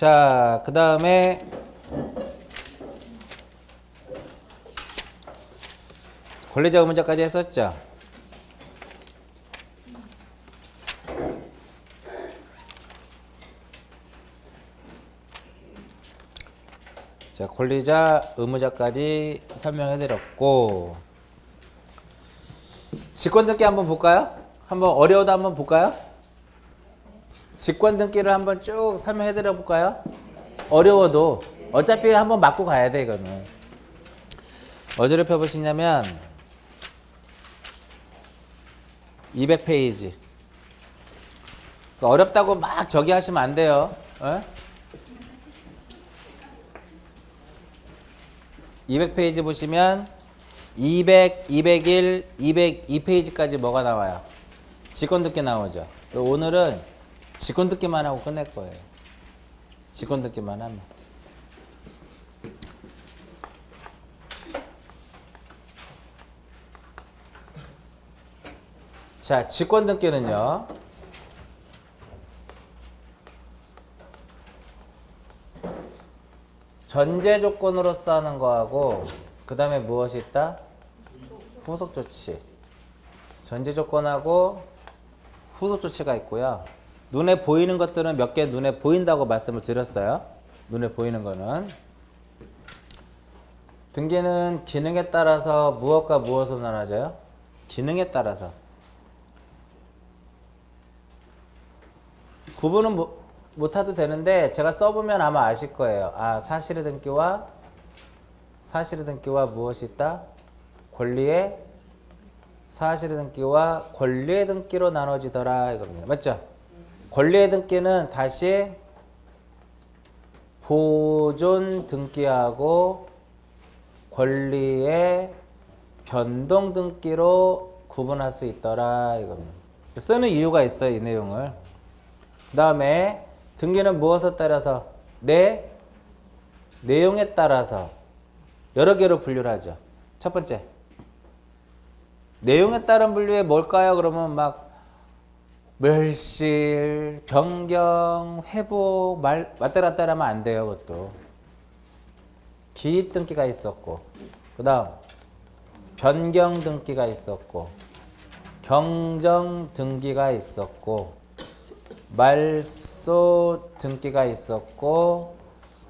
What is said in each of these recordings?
자, 그 다음에 권리자 의무자까지 했었죠. 자, 권리자 의무자까지 설명해드렸고, 직권 등기 한번 볼까요? 한번 어려워도 한번 볼까요? 직권 등기를 한번 쭉 설명해드려 볼까요? 어려워도 어차피 한번 맞고 가야 돼. 이거는 어디를 펴보시냐면 200페이지. 어렵다고 막 저기 하시면 안 돼요. 200페이지 보시면 200, 201, 202페이지까지 뭐가 나와요? 직권 등기 나오죠. 오늘은 직권 듣기만 하고 끝낼 거예요. 직권 듣기만 하면. 자, 직권 등기는요. 전제 조건으로서 하는 거하고 그 다음에 무엇이 있다? 후속 조치. 전제 조건하고 후속 조치가 있고요. 눈에 보이는 것들은 몇 개 눈에 보인다고 말씀을 드렸어요. 눈에 보이는 거는. 등기는 기능에 따라서 무엇과 무엇으로 나눠져요? 기능에 따라서. 구분은 못해도 되는데 제가 써보면 아마 아실 거예요. 아, 사실의 등기와 무엇이 있다? 권리의 사실의 등기와 권리의 등기로 나눠지더라 이겁니다. 맞죠? 권리의 등기는 다시 보존 등기하고 권리의 변동 등기로 구분할 수 있더라 이겁니다. 쓰는 이유가 있어요, 이 내용을. 그 다음에 등기는 무엇에 따라서? 내용에 따라서 여러 개로 분류를 하죠. 첫 번째, 내용에 따른 분류에 뭘까요? 그러면 막 멸실, 변경, 회복, 왔다갔다 하면 안 돼요. 그것도 기입 등기가 있었고, 그 다음 변경 등기가 있었고, 경정 등기가 있었고, 말소 등기가 있었고,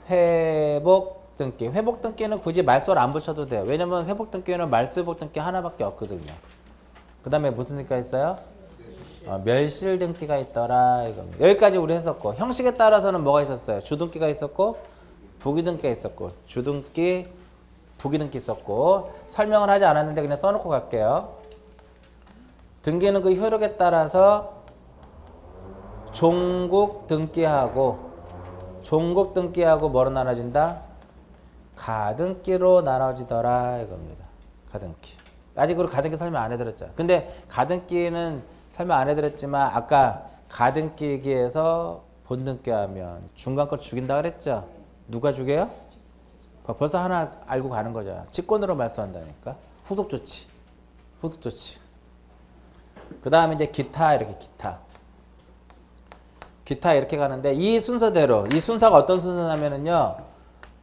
회복 등기. 회복 등기는 굳이 말소를 안 붙여도 돼요. 왜냐면 회복 등기는 말소 회복 등기 하나밖에 없거든요. 그 다음에 무슨 등기가 있어요? 멸실 등기가 있더라 이겁니다. 여기까지 우리 했었고, 형식에 따라서는 뭐가 있었어요? 주등기가 있었고 부기등기가 있었고, 주등기 부기등기 있었고, 설명을 하지 않았는데 그냥 써놓고 갈게요. 등기는 그 효력에 따라서 종국 등기하고 뭐로 나눠진다? 가등기로 나눠지더라 이겁니다. 가등기. 아직 우리 가등기 설명 안 해드렸죠. 근데 가등기는 설명 안 해드렸지만 아까 가등기 얘기해서 본등기하면 중간 거 죽인다 그랬죠. 누가 죽여요? 벌써 하나 알고 가는 거죠. 직권으로 말소한다니까. 후속 조치. 그 다음에 이제 기타 이렇게 기타 이렇게 가는데 이 순서대로, 이 순서가 어떤 순서냐면요.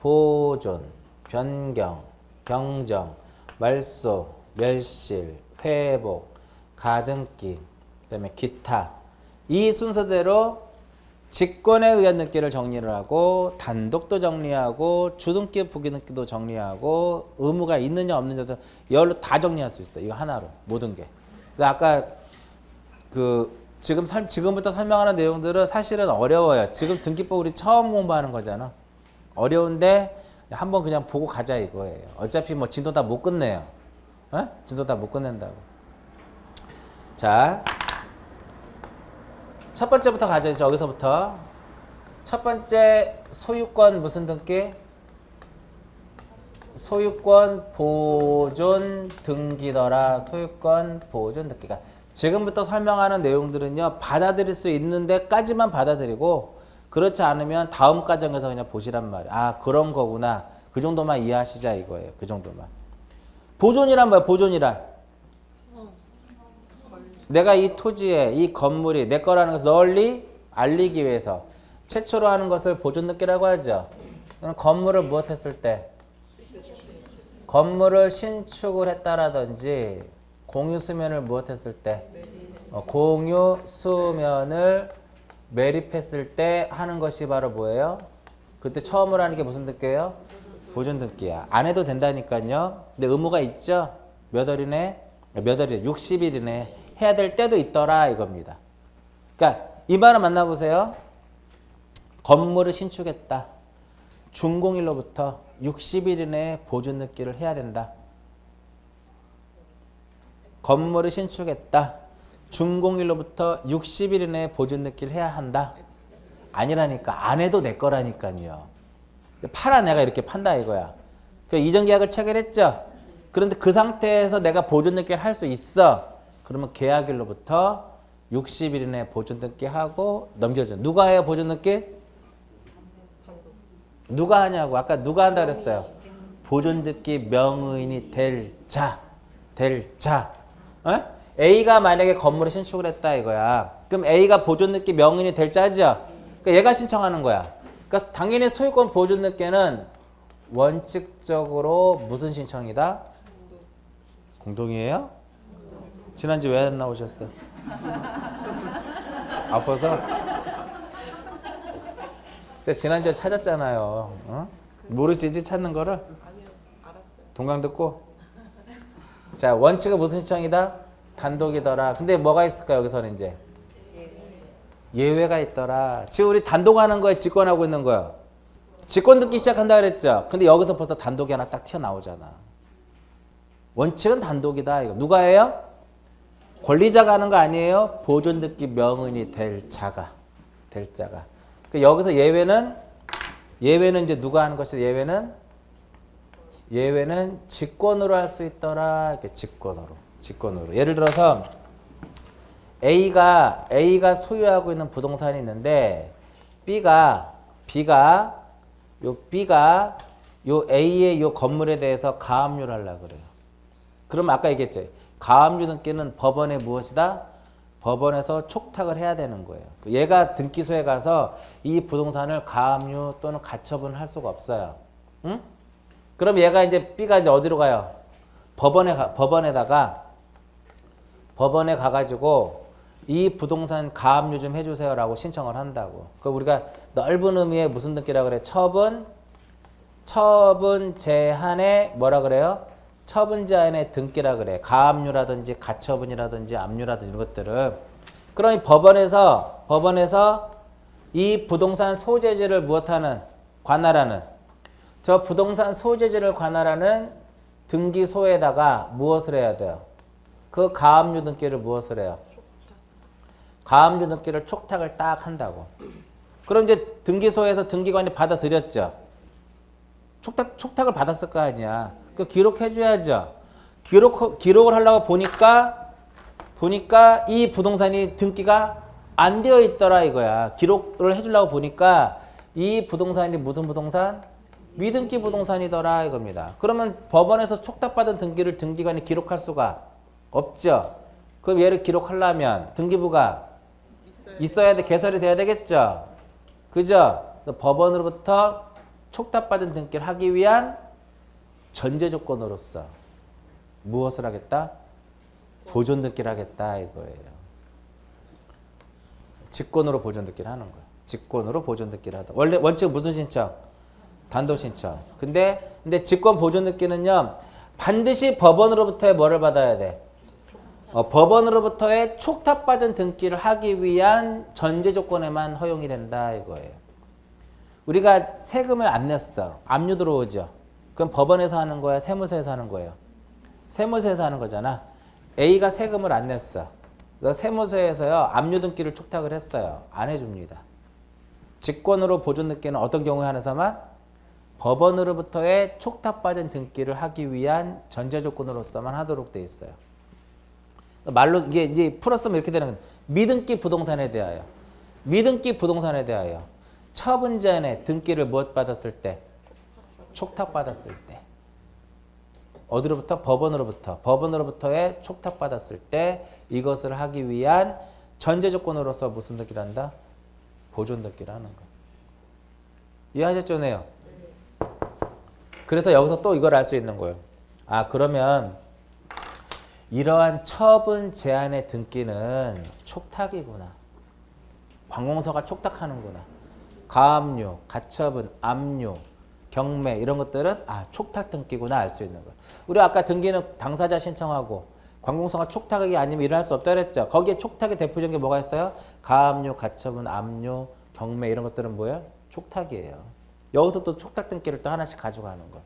보존, 변경, 경정, 말소, 멸실, 회복, 가등기, 그 다음에 기타. 이 순서대로 직권에 의한 등기를 정리를 하고, 단독도 정리하고, 주등기, 부기등기도 정리하고, 의무가 있느냐 없느냐도 이걸로 다 정리할 수 있어요. 이거 하나로 모든 게. 그래서 아까 지금부터 설명하는 내용들은 사실은 어려워요. 지금 등기법 우리 처음 공부하는 거잖아. 어려운데 한번 그냥 보고 가자 이거예요. 어차피 뭐 진도 다 못 끝내요. 진도 다 못 끝낸다고. 자, 첫 번째부터 가죠. 여기서부터. 첫 번째 소유권 무슨 등기? 소유권 보존 등기더라. 소유권 보존 등기가. 지금부터 설명하는 내용들은요, 받아들일 수 있는 데까지만 받아들이고, 그렇지 않으면 다음 과정에서 그냥 보시란 말이에요. 아, 그런 거구나. 그 정도만 이해하시자 이거예요. 그 정도만. 보존이란 뭐야? 보존이란 내가 이 토지에 이 건물이 내 거라는 것을 널리 알리기 위해서 최초로 하는 것을 보존등기라고 하죠. 그럼 건물을 무엇했을 때? 건물을 신축을 했다라든지 공유수면을 무엇했을 때? 공유수면을 매립했을 때 하는 것이 바로 뭐예요? 그때 처음으로 하는 게 무슨 등기예요? 보존등기야. 안 해도 된다니까요. 근데 의무가 있죠? 몇 월이네? 60일이네. 해야 될 때도 있더라 이겁니다. 그러니까 이 말을 만나보세요. 건물을 신축했다. 준공일로부터 60일 이내에 보존등기를 해야 된다. 건물을 신축했다. 준공일로부터 60일 이내에 보존등기를 해야 한다. 아니라니까. 안 해도 내 거라니까요. 팔아 내가 이렇게 판다 이거야. 이전계약을 체결했죠. 그런데 그 상태에서 내가 보존등기를 할 수 있어. 그러면 계약일로부터 60일 이내에 보존등기 하고 넘겨줘. 누가 해요 보존등기? 누가 하냐고. 아까 누가 한다 그랬어요. 보존등기 명의인이 될 자. 어? A가 만약에 건물을 신축을 했다 이거야. 그럼 A가 보존등기 명의인이 될 자죠. 그러니까 얘가 신청하는 거야. 그러니까 당연히 소유권 보존등기는 원칙적으로 무슨 신청이다? 공동이에요? 지난주 왜 안 나오셨어요? 아파서? 제가 지난주에 찾았잖아요. 어? 모르시지 찾는 거를? 아니요, 알았어요. 동강 듣고? 자, 원칙은 무슨 신청이다? 단독이더라. 근데 뭐가 있을까 여기서는 이제? 예외가 있더라. 지금 우리 단독하는 거에 직권하고 있는 거야. 직권 듣기 시작한다 그랬죠? 근데 여기서 벌써 단독이 하나 딱 튀어나오잖아. 원칙은 단독이다. 이거 누가 해요? 권리자가 하는 거 아니에요? 보존 듣기 명의인이 될 자가. 그러니까 여기서 예외는 이제 누가 하는 것이 예외는 직권으로 할 수 있더라. 이렇게 직권으로. 예를 들어서 A가 소유하고 있는 부동산이 있는데 B가 요 A의 요 건물에 대해서 가압류를 하려고 그래요. 그럼 아까 얘기했죠. 가압류 등기는 법원에 무엇이다? 법원에서 촉탁을 해야 되는 거예요. 얘가 등기소에 가서 이 부동산을 가압류 또는 가처분을 할 수가 없어요. 응? 그럼 얘가 이제 B가 이제 어디로 가요? 법원에 가가지고 이 부동산 가압류 좀 해주세요라고 신청을 한다고. 그 우리가 넓은 의미의 무슨 등기라 그래? 처분 제한의 뭐라 그래요? 처분 제한의 등기라 그래. 가압류라든지 가처분이라든지 압류라든지 이런 것들을. 그럼 법원에서 이 부동산 소재지를 관할하는 저 부동산 소재지를 관할하는 등기소에다가 무엇을 해야 돼요? 그 가압류 등기를 무엇을 해요? 가압류 등기를 촉탁을 딱 한다고. 그럼 이제 등기소에서 등기관이 받아들였죠. 촉탁을 받았을 거 아니야. 그 기록해줘야죠. 기록을 하려고 보니까 이 부동산이 등기가 안 되어 있더라 이거야. 기록을 해주려고 보니까 이 부동산이 무슨 부동산? 미등기 부동산이더라 이겁니다. 그러면 법원에서 촉탁받은 등기를 등기관이 기록할 수가 없죠. 그럼 얘를 기록하려면 등기부가 있어야 돼. 개설이 돼야 되겠죠. 그죠? 법원으로부터 촉탁받은 등기를 하기 위한 전제 조건으로서 무엇을 하겠다? 보존 등기를 하겠다 이거예요. 직권으로 보존 등기를 하는 거예요. 직권으로 보존 등기를 하다. 원래 원칙은 무슨 신청? 단독 신청. 근데 직권 보존 등기는요. 반드시 법원으로부터의 뭐를 받아야 돼? 법원으로부터의 촉탁받은 등기를 하기 위한 전제 조건에만 허용이 된다 이거예요. 우리가 세금을 안 냈어. 압류 들어오죠. 그럼 법원에서 하는 거야? 세무서에서 하는 거예요? 세무서에서 하는 거잖아. A가 세금을 안 냈어. 그래서 세무서에서요. 압류 등기를 촉탁을 했어요. 안 해줍니다. 직권으로 보존 등기는 어떤 경우에 한해서만? 법원으로부터의 촉탁받은 등기를 하기 위한 전제 조건으로서만 하도록 돼 있어요. 말로 이게 이제 풀었으면 이렇게 되는 거예요. 미등기 부동산에 대하여 처분 제한의 등기를 무엇 받았을 때? 촉탁받았을 때. 어디로부터? 법원으로부터의 촉탁받았을 때 이것을 하기 위한 전제 조건으로서 무슨 등기를 한다? 보존 등기를 하는 거. 이해하셨죠? 네요. 그래서 여기서 또 이걸 알 수 있는 거예요. 아, 그러면 이러한 처분 제한의 등기는 촉탁이구나. 관공서가 촉탁하는구나. 가압류, 가처분, 압류, 경매 이런 것들은 촉탁 등기구나 알 수 있는 거예요. 우리 아까 등기는 당사자 신청하고 관공서가 촉탁이 아니면 일어날 수 없다 그랬죠. 거기에 촉탁의 대표적인 게 뭐가 있어요? 가압류, 가처분, 압류, 경매 이런 것들은 뭐예요? 촉탁이에요. 여기서 또 촉탁 등기를 또 하나씩 가져가는 거예요.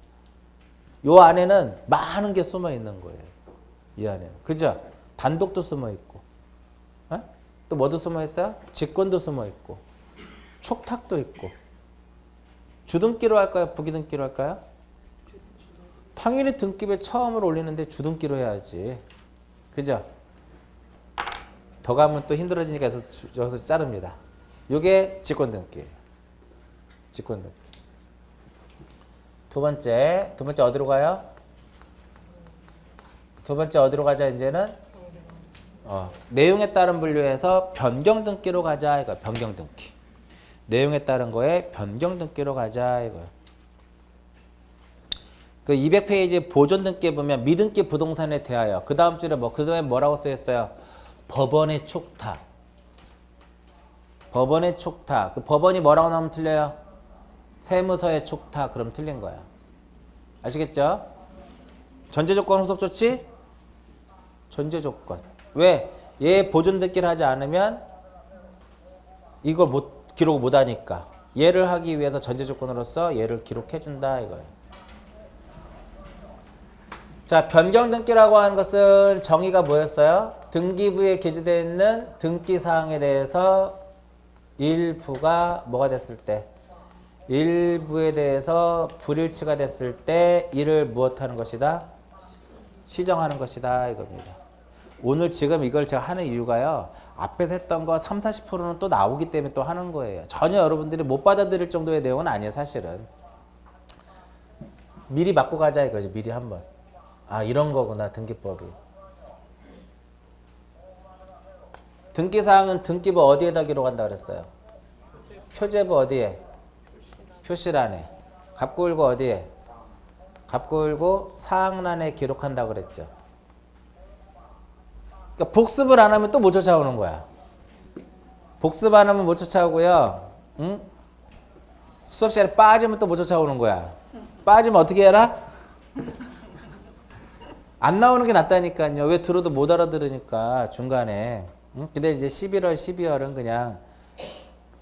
요 안에는 많은 게 숨어 있는 거예요. 이 안에는. 그죠? 단독도 숨어 있고. 또 뭐도 숨어 있어요? 직권도 숨어 있고. 촉탁도 있고. 주등기로 할까요? 부기등기로 할까요? 당연히 등기부에 처음으로 올리는데 주등기로 해야지. 그죠? 더 가면 또 힘들어지니까 여기서 자릅니다. 요게 직권등기예요. 직권등기. 두 번째 어디로 가요? 두 번째 어디로 가자 이제는? 내용에 따른 분류에서 변경등기로 가자 이거. 변경등기. 내용에 따른 거에 변경등기로 가자 이거. 그 200페이지 보존등기에 보면 미등기 부동산에 대하여 그 다음 줄에 그 다음에 뭐라고 쓰였어요? 법원의 촉탁. 법원의 촉탁. 그 법원이 뭐라고 나오면 틀려요? 세무서의 촉탁. 그럼 틀린 거야. 아시겠죠? 전제조건 후속조치? 전제조건. 왜? 얘 보존등기를 하지 않으면 이걸 기록 못하니까. 얘를 하기 위해서 전제조건으로서 얘를 기록해준다 이거예요. 자, 변경등기라고 하는 것은 정의가 뭐였어요? 등기부에 게재되어 있는 등기사항에 대해서 일부가 뭐가 됐을 때? 일부에 대해서 불일치가 됐을 때 이를 무엇하는 것이다? 시정하는 것이다 이겁니다. 오늘 지금 이걸 제가 하는 이유가요. 앞에서 했던 거 30, 40%는 또 나오기 때문에 또 하는 거예요. 전혀 여러분들이 못 받아들일 정도의 내용은 아니에요. 사실은. 미리 맞고 가자 이거죠. 미리 한번. 이런 거구나 등기법이. 등기사항은 등기부 어디에다 기록한다 그랬어요? 표제부 어디에? 표시란에. 갑구일고 어디에? 갑구일고 사항란에 기록한다 그랬죠. 그러니까 복습을 안 하면 또 못 쫓아오는 거야. 복습 안 하면 못 쫓아오고요. 응? 수업 시간에 빠지면 또 못 쫓아오는 거야. 빠지면 어떻게 해라? 안 나오는 게 낫다니까요. 왜 들어도 못 알아들으니까 중간에. 응? 근데 이제 11월, 12월은 그냥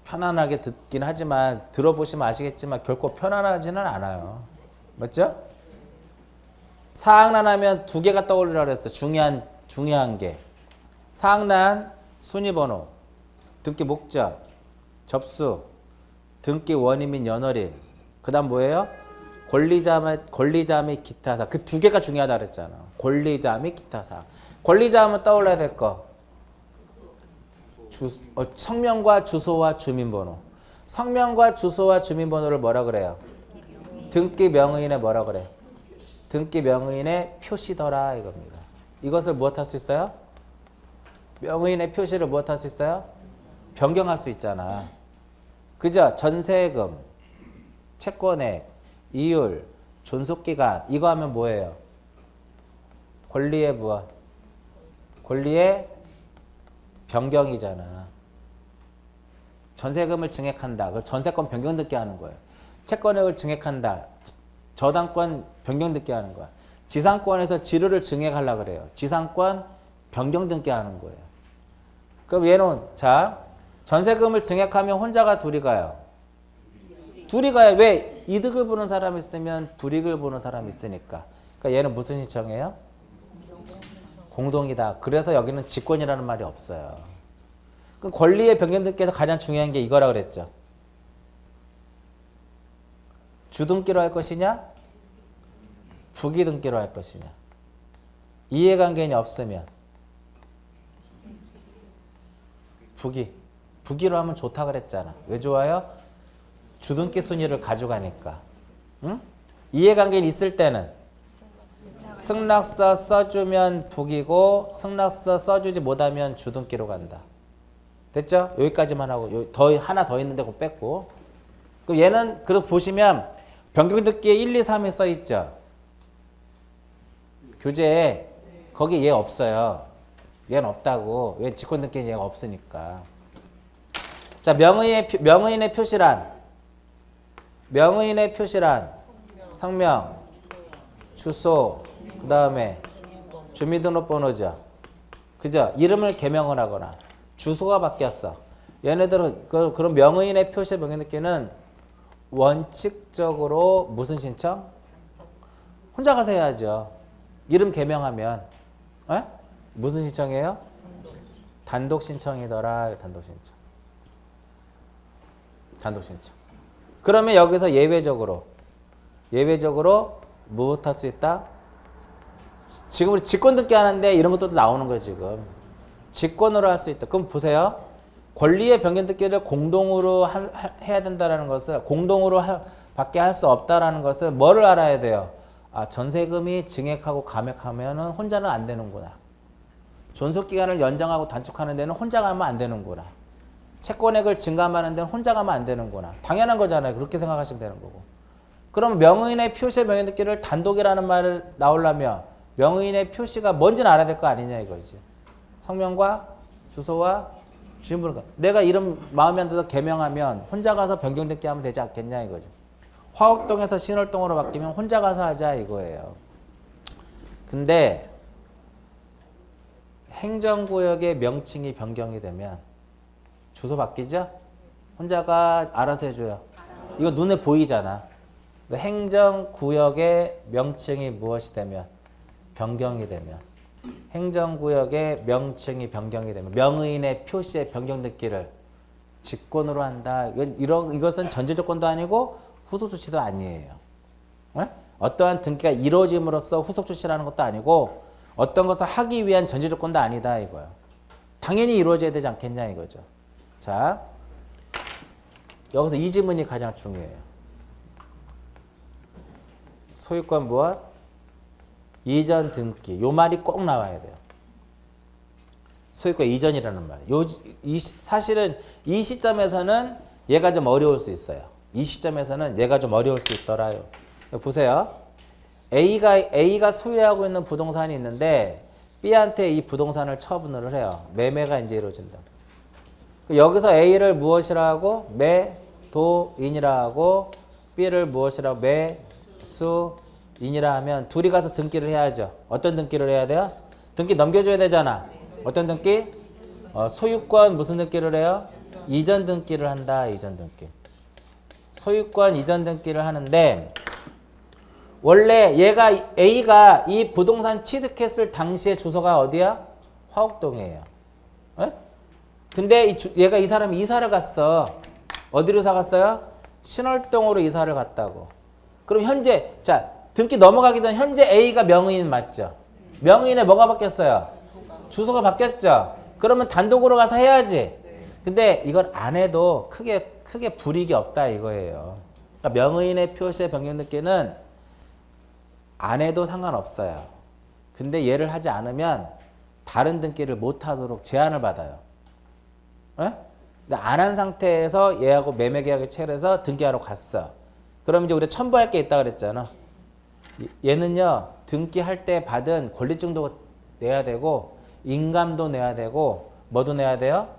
편안하게 듣긴 하지만 들어보시면 아시겠지만 결코 편안하지는 않아요. 맞죠? 사항란 하면 두 개가 떠오르라 그랬어. 중요한 게. 사항란 순위번호, 등기 목적, 접수, 등기 원인 및 연월일. 그 다음 뭐예요? 권리자 및 기타 사항. 그 두 개가 중요하다 그랬잖아. 권리자 및 기타 사항. 권리자 하면 떠올라야 될 거. 성명과 주소와 주민번호. 성명과 주소와 주민번호를 뭐라 그래요? 등기 명의인에 뭐라 그래? 등기 명의인의 표시더라 이겁니다. 이것을 무엇할 수 있어요? 명의인의 표시를 무엇할 수 있어요? 변경할 수 있잖아. 그죠? 전세금, 채권액, 이율, 존속기간 이거 하면 뭐예요? 권리의 무엇? 권리의 변경이잖아. 전세금을 증액한다. 그 전세권 변경 듣게 하는 거예요. 채권액을 증액한다. 저당권 변경 듣게 하는 거야. 지상권에서 지르를 증액하려고 그래요. 지상권 변경 등기 하는 거예요. 그럼 얘는 자 전세금을 증액하면 혼자가 둘이 가요. 둘이 가요. 왜? 이득을 보는 사람이 있으면 불이익을 보는 사람이 있으니까. 그러니까 얘는 무슨 신청이에요? 공동이다. 그래서 여기는 직권이라는 말이 없어요. 그 권리의 변경 등기에서 가장 중요한 게 이거라 그랬죠. 주등기로 할 것이냐? 부기등기로 할 것이냐? 이해관계인이 없으면 부기로 하면 좋다 그랬잖아. 왜 좋아요? 주등기 순위를 가져가니까. 응? 이해관계인 있을 때는 승낙서 써주면 부기고 승낙서 써주지 못하면 주등기로 간다. 됐죠? 여기까지만 하고 하나 더 있는데 그거 뺐고. 그럼 얘는 그래도 보시면 변경듣기에 1, 2, 3이 써 있죠. 교재에 거기 얘 없어요. 얘는 없다고. 왜 직권듣기에 얘가 없으니까. 자, 명의인의 표시란 성명, 주소, 그 다음에 주민등록번호죠. 그죠? 이름을 개명을 하거나 주소가 바뀌었어. 얘네들은 그런 명의인의 표시 변경듣기는 원칙적으로 무슨 신청? 혼자 가서 해야죠. 이름 개명하면 에? 무슨 신청이에요? 단독 신청이더라. 단독 신청. 그러면 여기서 예외적으로 무엇 할 수 있다? 지금 우리 직권 등기 하는데 이런 것도 나오는 거예요, 지금. 직권으로 할 수 있다. 그럼 보세요. 권리의 변경 등기를 공동으로 해야 된다는 것을 공동으로 밖에 할 수 없다라는 것을 뭐를 알아야 돼요? 아, 전세금이 증액하고 감액하면은 혼자는 안 되는구나. 존속 기간을 연장하고 단축하는 데는 혼자 가면 안 되는구나. 채권액을 증감하는 데는 혼자 가면 안 되는구나. 당연한 거잖아요. 그렇게 생각하시면 되는 거고. 그럼 명의인의 표시의 변경 등기를 단독이라는 말을 나오려면 명의인의 표시가 뭔지는 알아야 될 거 아니냐 이거지. 성명과 주소와 주민번호. 내가 이름 마음에 안 들어서 개명하면 혼자 가서 변경 등기 하면 되지 않겠냐 이거죠. 화곡동에서 신월동으로 바뀌면 혼자 가서 하자 이거예요. 근데 행정구역의 명칭이 변경이 되면 주소 바뀌죠? 혼자가 알아서 해줘요. 이거 눈에 보이잖아. 행정구역의 명칭이 무엇이 되면 변경이 되면 행정구역의 명칭이 변경이 되면 명의인의 표시의 변경 등기를 직권으로 한다. 이것은 전제조건도 아니고 후속조치도 아니에요. 네? 어떠한 등기가 이루어짐으로써 후속조치라는 것도 아니고 어떤 것을 하기 위한 전제조건도 아니다 이거예요. 당연히 이루어져야 되지 않겠냐 이거죠. 자, 여기서 이 지문이 가장 중요해요. 소유권 무엇? 이전 등기. 요 말이 꼭 나와야 돼요. 소유권 이전이라는 말. 사실은 이 시점에서는 얘가 좀 어려울 수 있어요. 이 시점에서는 얘가 좀 어려울 수 있더라요. 보세요. A가 소유하고 있는 부동산이 있는데 B한테 이 부동산을 처분을 해요. 매매가 이제 이루어진다. 여기서 A를 무엇이라 하고 매도인이라 하고 B를 무엇이라 하고 매수인이라 하면 둘이 가서 등기를 해야죠. 어떤 등기를 해야 돼요? 등기 넘겨줘야 되잖아. 어떤 등기? 소유권 무슨 등기를 해요? 이전 등기를 한다. 이전 등기. 소유권 이전 등기를 하는데 원래 A가 이 부동산 취득했을 당시의 주소가 어디야? 화곡동이에요. 에? 근데 얘가 이 사람이 이사를 갔어. 어디로 이사 갔어요? 신월동으로 이사를 갔다고. 그럼 현재 자 등기 넘어가기 전 현재 A가 명의인 맞죠? 명의인에 뭐가 바뀌었어요? 주소가 바뀌었죠? 그러면 단독으로 가서 해야지. 근데 이걸 안 해도 크게 불이익이 없다 이거예요. 그러니까 명의인의 표시의 변경 등기는 안 해도 상관없어요. 근데 얘를 하지 않으면 다른 등기를 못 하도록 제한을 받아요. 안 한 상태에서 얘하고 매매계약을 체결해서 등기하러 갔어. 그럼 이제 우리가 첨부할 게 있다 그랬잖아. 얘는요 등기할 때 받은 권리증도 내야 되고 인감도 내야 되고 뭐도 내야 돼요?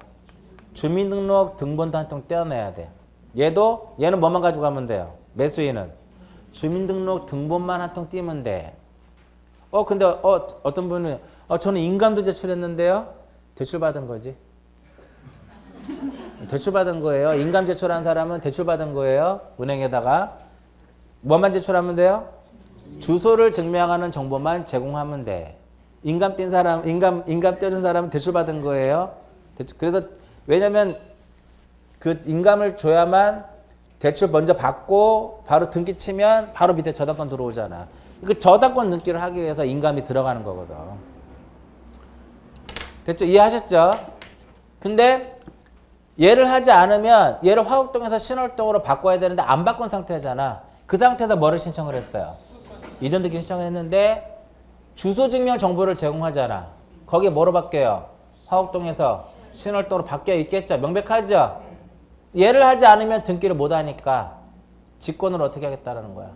주민등록 등본도 한 통 떼어내야 돼. 얘는 뭐만 가지고 가면 돼요? 매수인은 주민등록 등본만 한 통 띄면 돼. 근데 어떤 분은 저는 인감도 제출했는데요. 대출받은 거지. 대출받은 거예요. 인감 제출한 사람은 대출받은 거예요. 은행에다가 뭐만 제출하면 돼요? 주소를 증명하는 정보만 제공하면 돼. 인감 뗀 사람, 인감 떼준 사람은 대출받은 거예요. 그래서 왜냐면 그 인감을 줘야만 대출 먼저 받고 바로 등기 치면 바로 밑에 저당권 들어오잖아. 그 저당권 등기를 하기 위해서 인감이 들어가는 거거든. 됐죠? 이해하셨죠? 근데 얘를 하지 않으면 얘를 화곡동에서 신월동으로 바꿔야 되는데 안 바꾼 상태잖아. 그 상태에서 뭐를 신청을 했어요? 이전 등기 신청을 했는데 주소 증명 정보를 제공하잖아. 거기에 뭐로 바뀌어요? 화곡동에서 신월동으로 바뀌어 있겠죠? 명백하죠? 얘를 하지 않으면 등기를 못 하니까 직권을 어떻게 하겠다라는 거야.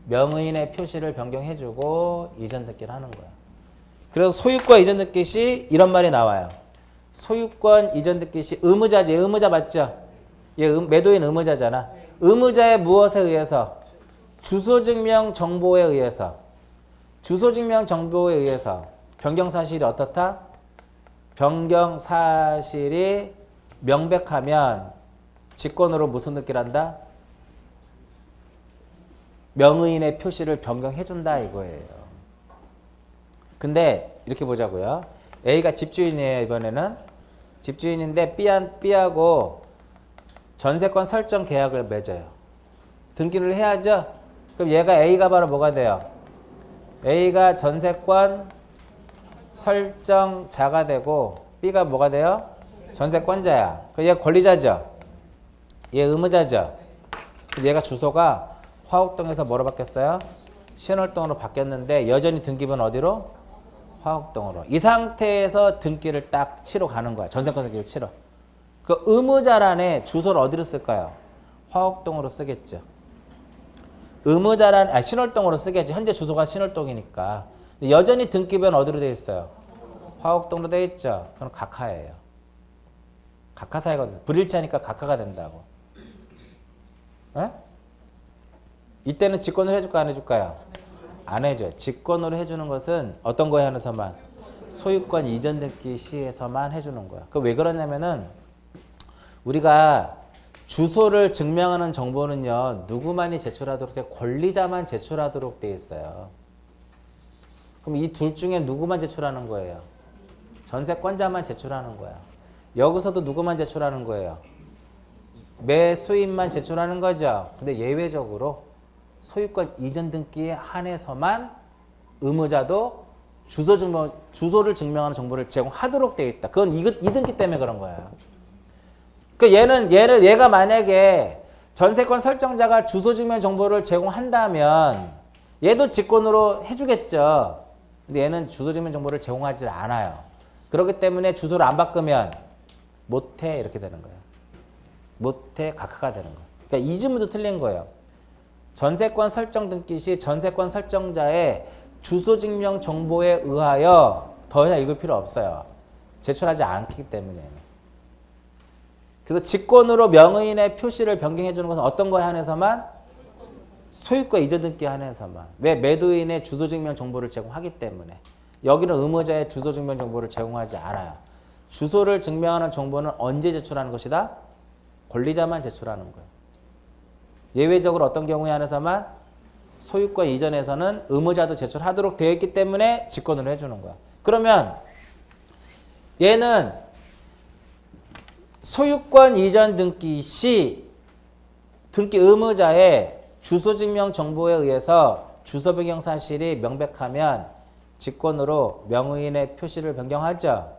명의인의 표시를 변경해주고 이전 등기를 하는 거야. 그래서 소유권 이전 등기 시 이런 말이 나와요. 소유권 이전 등기 시 의무자지. 의무자 맞죠? 얘 매도인 의무자잖아. 의무자의 무엇에 의해서? 주소증명 정보에 의해서. 주소증명 정보에 의해서 변경사실이 어떻다? 변경사실이 명백하면 직권으로 무슨 등기를 한다? 명의인의 표시를 변경해준다 이거예요. 근데 이렇게 보자고요. A가 집주인이에요. 이번에는 집주인인데 B하고 전세권 설정 계약을 맺어요. 등기를 해야죠. 그럼 얘가 A가 바로 뭐가 돼요? A가 전세권 설정자가 되고 B가 뭐가 돼요? 전세권자야. 그럼 얘가 권리자죠. 얘 의무자죠. 얘가 주소가 화곡동에서 뭐로 바뀌었어요? 신월동으로 바뀌었는데 여전히 등기부는 어디로? 화곡동으로. 이 상태에서 등기를 딱 치러 가는 거야. 전세권 등기를 치러. 그 의무자란에 주소를 어디로 쓸까요? 화곡동으로 쓰겠죠. 신월동으로 쓰겠지. 현재 주소가 신월동이니까. 근데 여전히 등기부는 어디로 되어 있어요? 화곡동으로 되어 있죠. 그럼 각하예요. 각하사회거든요. 불일치하니까 각하가 된다고. 에? 이때는 직권을 해줄까 안 해줄까요? 안 해줘요. 직권으로 해주는 것은 어떤 거에 한해서만? 소유권 이전 등기 시에서만 해주는 거야. 그 왜 그러냐면은 우리가 주소를 증명하는 정보는요. 누구만이 제출하도록 돼? 권리자만 제출하도록 돼 있어요. 그럼 이 둘 중에 누구만 제출하는 거예요? 전세권자만 제출하는 거야. 여기서도 누구만 제출하는 거예요? 매수인만 제출하는 거죠. 근데 예외적으로 소유권 이전 등기에 한해서만 의무자도 주소를 증명하는 정보를 제공하도록 되어 있다. 그건 이 등기 때문에 그런 거예요. 그 얘가 만약에 전세권 설정자가 주소 증명 정보를 제공한다면 얘도 직권으로 해주겠죠. 근데 얘는 주소 증명 정보를 제공하지 않아요. 그렇기 때문에 주소를 안 바꾸면 못해 이렇게 되는 거예요. 못해 각하가 되는 거예요. 그러니까 이 질문도 틀린 거예요. 전세권 설정 등기 시 전세권 설정자의 주소 증명 정보에 의하여 더 이상 읽을 필요 없어요. 제출하지 않기 때문에. 그래서 직권으로 명의인의 표시를 변경해 주는 것은 어떤 거에 한해서만? 소유권 이전 등기에 한해서만. 왜? 매도인의 주소 증명 정보를 제공하기 때문에. 여기는 의무자의 주소 증명 정보를 제공하지 않아요. 주소를 증명하는 정보는 언제 제출하는 것이다? 권리자만 제출하는 거예요. 예외적으로 어떤 경우에 한해서만? 소유권 이전에서는 의무자도 제출하도록 되어 있기 때문에 직권으로 해주는 거야. 그러면 얘는 소유권 이전 등기 시 등기 의무자의 주소 증명 정보에 의해서 주소 변경 사실이 명백하면 직권으로 명의인의 표시를 변경하죠.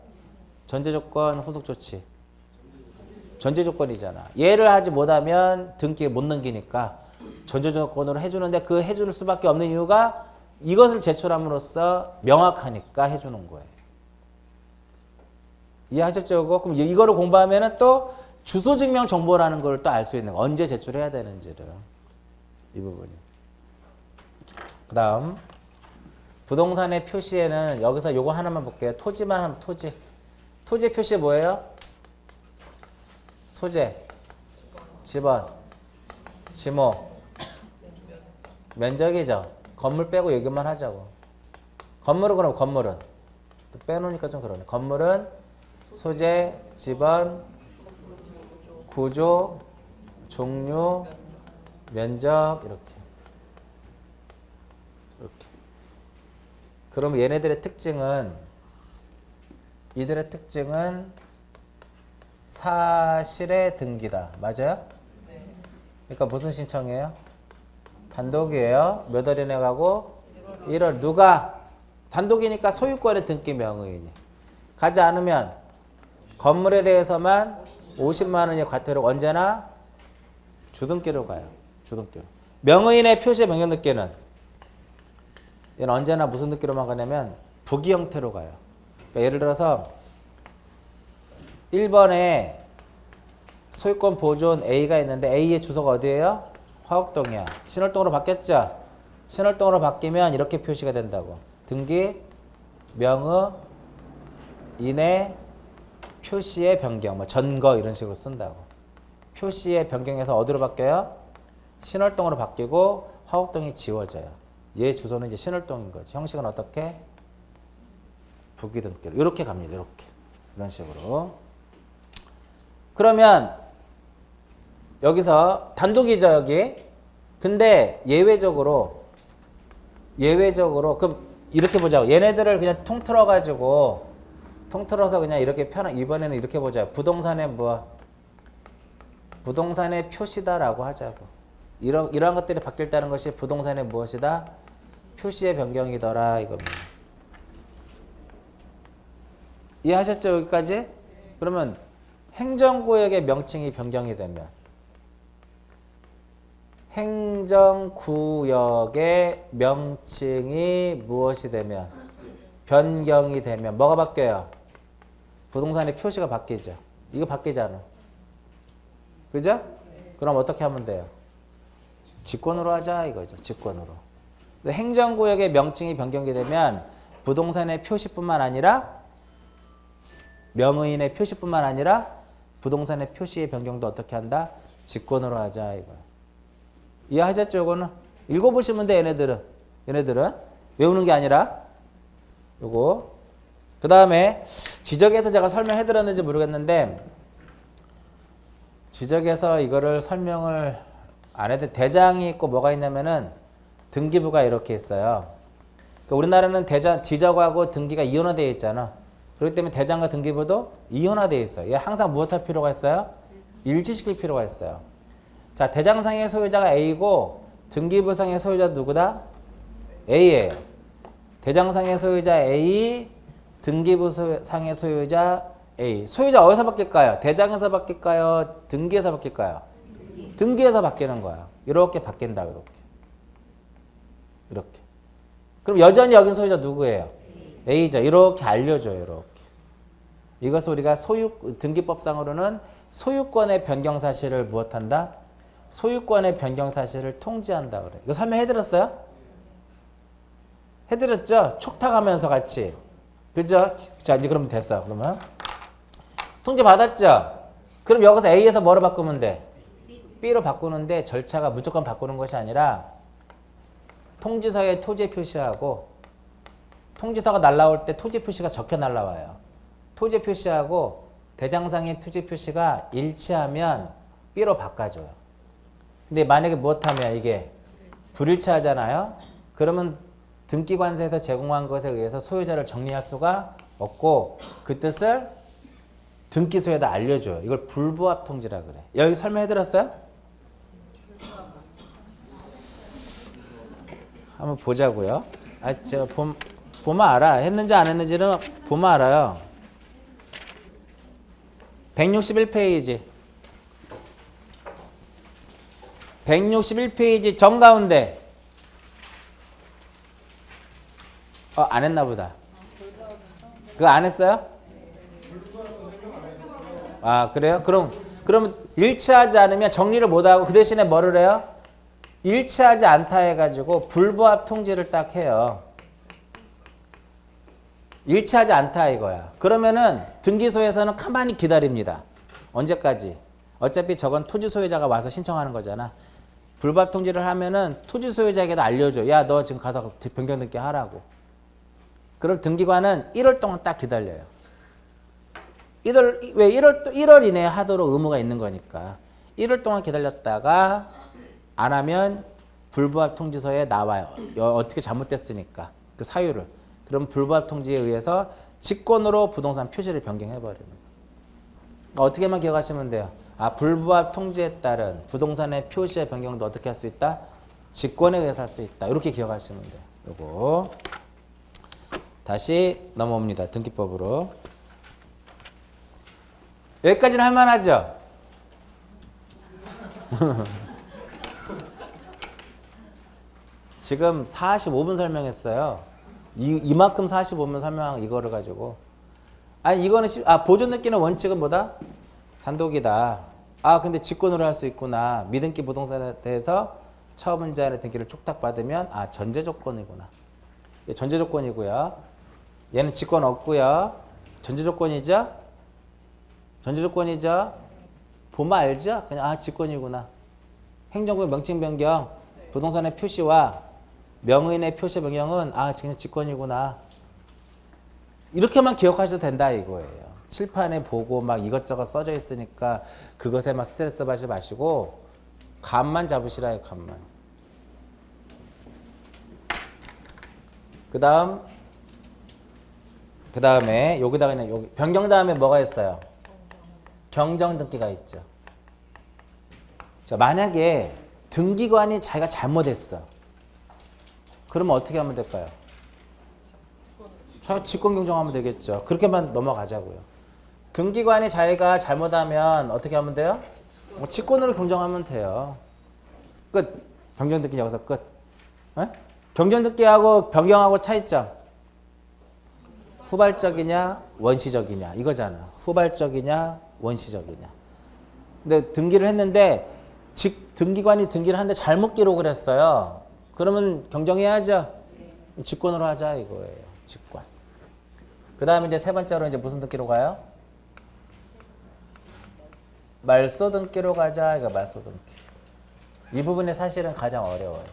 전제 조건, 후속 조치. 전제 조건이잖아. 얘를 하지 못하면 등기에 못 넘기니까 전제 조건으로 해주는데 그 해줄 수밖에 없는 이유가 이것을 제출함으로써 명확하니까 해주는 거예요. 이해하셨죠? 그럼 이거를 공부하면은 또 주소 증명 정보라는 걸 또 알 수 있는 거. 언제 제출해야 되는지를. 이 부분이. 그 다음 부동산의 표시에는 여기서 요거 하나만 볼게요. 토지만 하면 토지. 토지 표시 뭐예요? 소재, 지번, 지목, 면적이죠. 건물 빼고 얘기만 하자고. 건물은 그럼 건물은 또 빼놓으니까 좀 그러네. 건물은 소재, 지번, 구조, 종류, 면적 이렇게. 그러면 얘네들의 특징은 이들의 특징은 사실의 등기다. 맞아요? 그러니까 무슨 신청이에요? 단독이에요. 몇 월에 내가고? 1월. 누가? 단독이니까 소유권의 등기 명의인이. 가지 않으면 건물에 대해서만 50만 원의 과태료 언제나 주등기로 가요. 주등기로. 명의인의 표시 변경 등기는 얘는 언제나 무슨 등기로만 가냐면 부기 형태로 가요. 그러니까 예를 들어서 1번에 소유권 보존 A가 있는데 A의 주소가 어디예요? 화곡동이야. 신월동으로 바뀌었죠? 신월동으로 바뀌면 이렇게 표시가 된다고. 등기, 명의, 인의, 표시의 변경, 뭐 전거 이런 식으로 쓴다고. 표시의 변경에서 어디로 바뀌어요? 신월동으로 바뀌고 화곡동이 지워져요. 얘 주소는 이제 신월동인 거지. 형식은 어떻게? 부기등기로. 이렇게 갑니다. 이렇게. 이런 식으로. 그러면 여기서 단독이죠, 여기. 근데 예외적으로 그럼 이렇게 보자고. 얘네들을 그냥 통틀어서 그냥 이렇게 이번에는 이렇게 보자. 부동산의 부동산의 표시다라고 하자고. 이러한 것들이 바뀔다는 것이 부동산의 무엇이다? 표시의 변경이더라 이겁니다. 이해하셨죠, 여기까지? 그러면 행정구역의 명칭이 변경이 되면 행정구역의 명칭이 무엇이 되면 변경이 되면 뭐가 바뀌어요? 부동산의 표시가 바뀌죠. 이거 바뀌잖아. 그죠? 그럼 어떻게 하면 돼요? 직권으로 하자 이거죠. 직권으로. 행정구역의 명칭이 변경이 되면 부동산의 표시뿐만 아니라 명의인의 표시뿐만 아니라 부동산의 표시의 변경도 어떻게 한다? 직권으로 하자 이거. 이해하셨죠? 이거는 읽어보시면 돼. 얘네들은 외우는 게 아니라 요거. 그 다음에 지적에서 제가 설명해 드렸는지 모르겠는데 지적에서 이거를 설명을 안 해도 대장이 있고 뭐가 있냐면은 등기부가 이렇게 있어요. 그러니까 우리나라는 지적하고 등기가 이혼화되어 있잖아. 그렇기 때문에 대장과 등기부도 이혼화되어 있어요. 얘 항상 무엇할 필요가 있어요? 일치시킬 필요가 있어요. 자, 대장상의 소유자가 A고 등기부상의 소유자 누구다? A예요. 대장상의 소유자 A, 등기부상의 소유자 A. 소유자 어디서 바뀔까요? 대장에서 바뀔까요? 등기에서 바뀔까요? 등기에서 바뀌는 거야. 이렇게 바뀐다. 이렇게. 그럼 여전히 여긴 소유자 누구예요? A죠. 이렇게 알려줘요. 이렇게. 이것을 우리가 등기법상으로는 소유권의 변경 사실을 무엇한다? 소유권의 변경 사실을 통지한다 그래. 이거 설명해드렸어요? 해드렸죠? 촉탁하면서 같이. 그죠? 자, 이제 그러면 됐어. 그러면 통지 받았죠? 그럼 여기서 A에서 뭐로 바꾸면 돼? B로 바꾸는데 절차가 무조건 바꾸는 것이 아니라 통지서에 토지 표시하고 통지서가 날라올 때 토지 표시가 적혀 날라와요. 토지 표시하고 대장상의 토지 표시가 일치하면 B로 바꿔줘요. 근데 만약에 못하면 이게 불일치하잖아요. 그러면 등기관세에서 제공한 것에 의해서 소유자를 정리할 수가 없고 그 뜻을 등기소에다 알려줘요. 이걸 불부합 통지라 그래. 여기 설명해드렸어요? 한번 보자고요. 제가 보면 알아. 했는지 안 했는지는 보면 알아요. 161페이지. 161페이지 정가운데. 안 했나 보다. 그거 안 했어요? 아, 그래요? 그럼 일치하지 않으면 정리를 못하고 그 대신에 뭐를 해요? 일치하지 않다 해가지고 불부합 통지를 딱 해요. 일치하지 않다 이거야. 그러면은 등기소에서는 가만히 기다립니다. 언제까지? 어차피 저건 토지 소유자가 와서 신청하는 거잖아. 불부합 통지를 하면은 토지 소유자에게도 알려줘. 야, 너 지금 가서 변경 등기 하라고. 그럼 등기관은 1월 동안 딱 기다려요. 왜 1월 이내에 하도록 의무가 있는 거니까. 1월 동안 기다렸다가 안 하면 불부합 통지서에 나와요. 어떻게 잘못됐으니까. 그 사유를. 그럼 불부합 통지에 의해서 직권으로 부동산 표시를 변경해버리는 거예요. 어떻게만 기억하시면 돼요. 불부합 통지에 따른 부동산의 표시의 변경도 어떻게 할 수 있다? 직권에 의해서 할 수 있다. 이렇게 기억하시면 돼요. 요거. 다시 넘어옵니다. 등기법으로. 여기까지는 할만하죠? 지금 45분 설명했어요. 이만큼 45분 설명한 이거를 가지고. 아니, 이거는, 보존 느끼는 원칙은 뭐다? 단독이다. 아 근데 직권으로 할 수 있구나. 미등기 부동산에 대해서 처음 문제안의 등기를 촉탁받으면 아 전제 조건이구나. 전제 조건이고요. 얘는 직권 없고요. 전제 조건이죠. 전제 조건이죠. 보면 알죠. 그냥 아 직권이구나. 행정구역 명칭 변경, 부동산의 표시와 명의인의 표시 변경은 아 그냥 직권이구나. 이렇게만 기억하셔도 된다 이거예요. 칠판에 보고 막 이것저것 써져 있으니까 그것에 막 스트레스 받지 마시고 감만 잡으시라요. 감만. 그 다음에 여기다가 그냥 여기 변경 다음에 뭐가 있어요? 경정 등기가 있죠. 자 만약에 등기관이 자기가 잘못했어. 그러면 어떻게 하면 될까요? 직권 경정하면 되겠죠. 그렇게만 넘어가자고요. 등기관이 자기가 잘못하면 어떻게 하면 돼요? 직권으로 경정하면 돼요. 끝. 경정 등기 여기서 끝. 에? 경정 등기하고 변경하고 차이점. 후발적이냐 원시적이냐 이거잖아. 후발적이냐 원시적이냐. 근데 등기를 했는데 등기관이 등기를 하는데 잘못 기록을 했어요. 그러면 경정해야죠. 직권으로 하자 이거예요. 직권. 그 다음에 이제 세 번째로 이제 무슨 등기로 가요? 말소 등기로 가자. 이거 말소 등기. 이 부분이 사실은 가장 어려워요.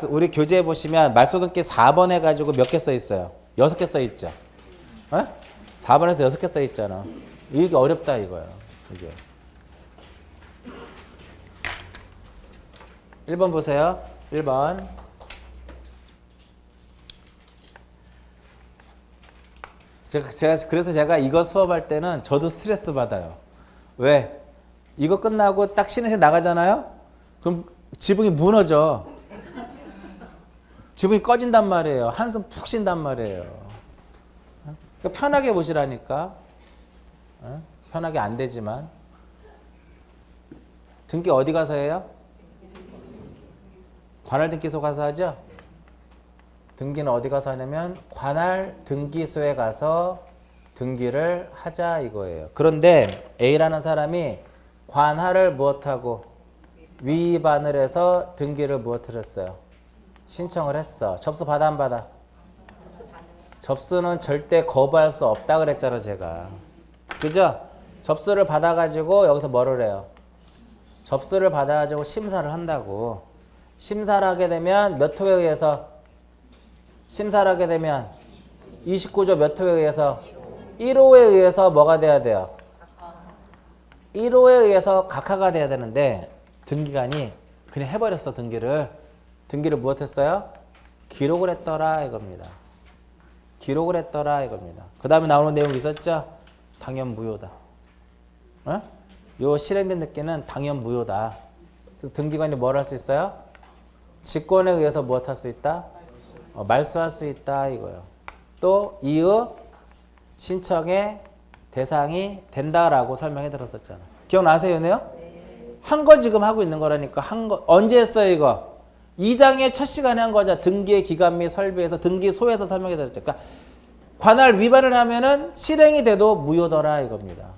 우리 교재에 보시면 말소 등기 4번 해가지고 몇 개 써 있어요? 6개 써 있죠. 어? 4번에서 6개 써 있잖아. 이게 어렵다 이거야. 이게. 1번 보세요. 1번. 그래서 제가 이거 수업할 때는 저도 스트레스 받아요. 왜? 이거 끝나고 딱 쉬는 시간 나가잖아요? 그럼 지붕이 무너져. 지붕이 꺼진단 말이에요. 한숨 푹 쉰단 말이에요. 그러니까 편하게 보시라니까. 편하게 안 되지만. 등기 어디 가서 해요? 관할 등기소 가서 하죠? 등기는 어디 가서 하냐면 관할 등기소에 가서 등기를 하자 이거예요. 그런데 A라는 사람이 관할을 무엇하고 위반을 해서 등기를 무엇을 했어요? 신청을 했어. 접수 받아 안 받아? 접수는 절대 거부할 수 없다 그랬잖아 제가. 그죠? 접수를 받아가지고 여기서 뭐를 해요? 접수를 받아가지고 심사를 한다고. 심사를 하게 되면 몇 호에 의해서? 심사를 하게 되면 29조 몇 호에 의해서? 1호에 의해서 뭐가 돼야 돼요? 1호에 의해서 각하가 돼야 되는데 등기관이 그냥 해버렸어 등기를. 등기를 무엇했어요? 기록을 했더라 이겁니다. 기록을 했더라 이겁니다. 그 다음에 나오는 내용이 있었죠? 당연 무효다. 어? 요 실행된 등기는 당연 무효다. 등기관이 뭘 할 수 있어요? 직권에 의해서 무엇 할 수 있다? 말소할 수 있다 이거예요. 또 이의 신청의 대상이 된다라고 설명해 드렸었잖아. 기억나세요, 네요? 한 거 지금 하고 있는 거라니까. 한 거 언제 했어요 이거? 2장의 첫 시간에 한 거죠. 등기의 기간 및 설비에서 등기소에서 설명해 드렸죠. 그러니까 관할 위반을 하면은 실행이 돼도 무효더라 이겁니다.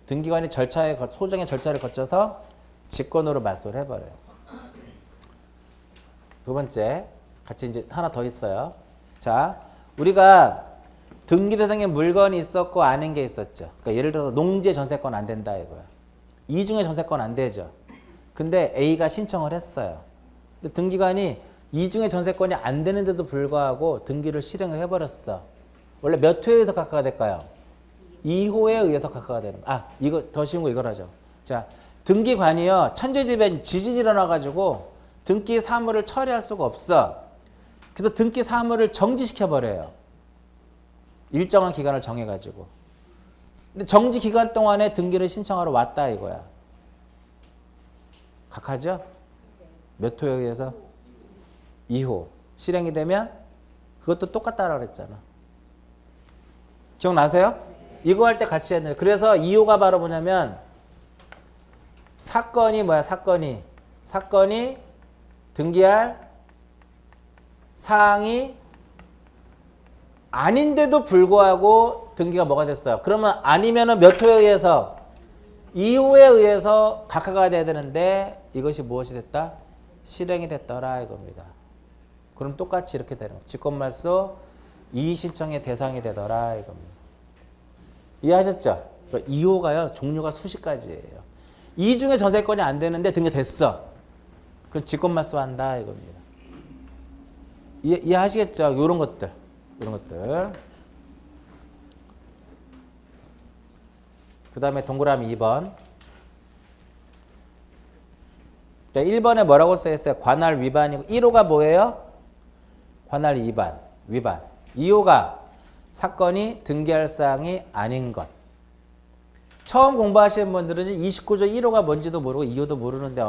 등기관이 소정의 절차를 거쳐서 직권으로 말소를 해버려요. 두 번째, 같이 이제 하나 더 있어요. 자, 우리가 등기 대상에 물건이 있었고 아닌 게 있었죠. 그러니까 예를 들어서 농지 전세권 안 된다 이거야. 이중의 전세권 안 되죠. 근데 A가 신청을 했어요. 근데 등기관이 이중의 전세권이 안 되는데도 불구하고 등기를 실행을 해버렸어. 원래 몇 호에 의해서 각하가 될까요? 2호에 의해서 각하가 되는. 이거 더 쉬운 거 이걸 하죠. 자, 등기관이요. 천재지변 지진이 일어나가지고 등기 사무를 처리할 수가 없어. 그래서 등기 사무를 정지시켜버려요. 일정한 기간을 정해가지고. 근데 정지 기간 동안에 등기를 신청하러 왔다 이거야. 각하죠? 몇 호에 의해서? 2호. 실행이 되면 그것도 똑같다라고 그랬잖아. 기억나세요? 이거 할 때 같이 했는데. 그래서 2호가 바로 뭐냐면 사건이 뭐야? 사건이 등기할 사항이 아닌데도 불구하고 등기가 뭐가 됐어요? 그러면 아니면은 몇 호에 의해서? 이유에 의해서 각하가 돼야 되는데 이것이 무엇이 됐다? 실행이 됐더라 이겁니다. 그럼 똑같이 이렇게 되는 거예요. 직권말소 이의신청의 대상이 되더라 이겁니다. 이해하셨죠? 그러니까 2호가요 종류가 수십 가지예요. 이 중에 전세권이 안 되는데 등기됐어. 그럼 직권말소 한다 이겁니다. 이해하시겠죠? 이런 것들. 그 다음에 동그라미 2번. 자, 1번에 뭐라고 써있어요? 관할 위반이고 1호가 뭐예요? 관할 위반. 2호가 사건이 등기할 사항이 아닌 것. 처음 공부하시는 분들은 29조 1호가 뭔지도 모르고 2호도 모르는데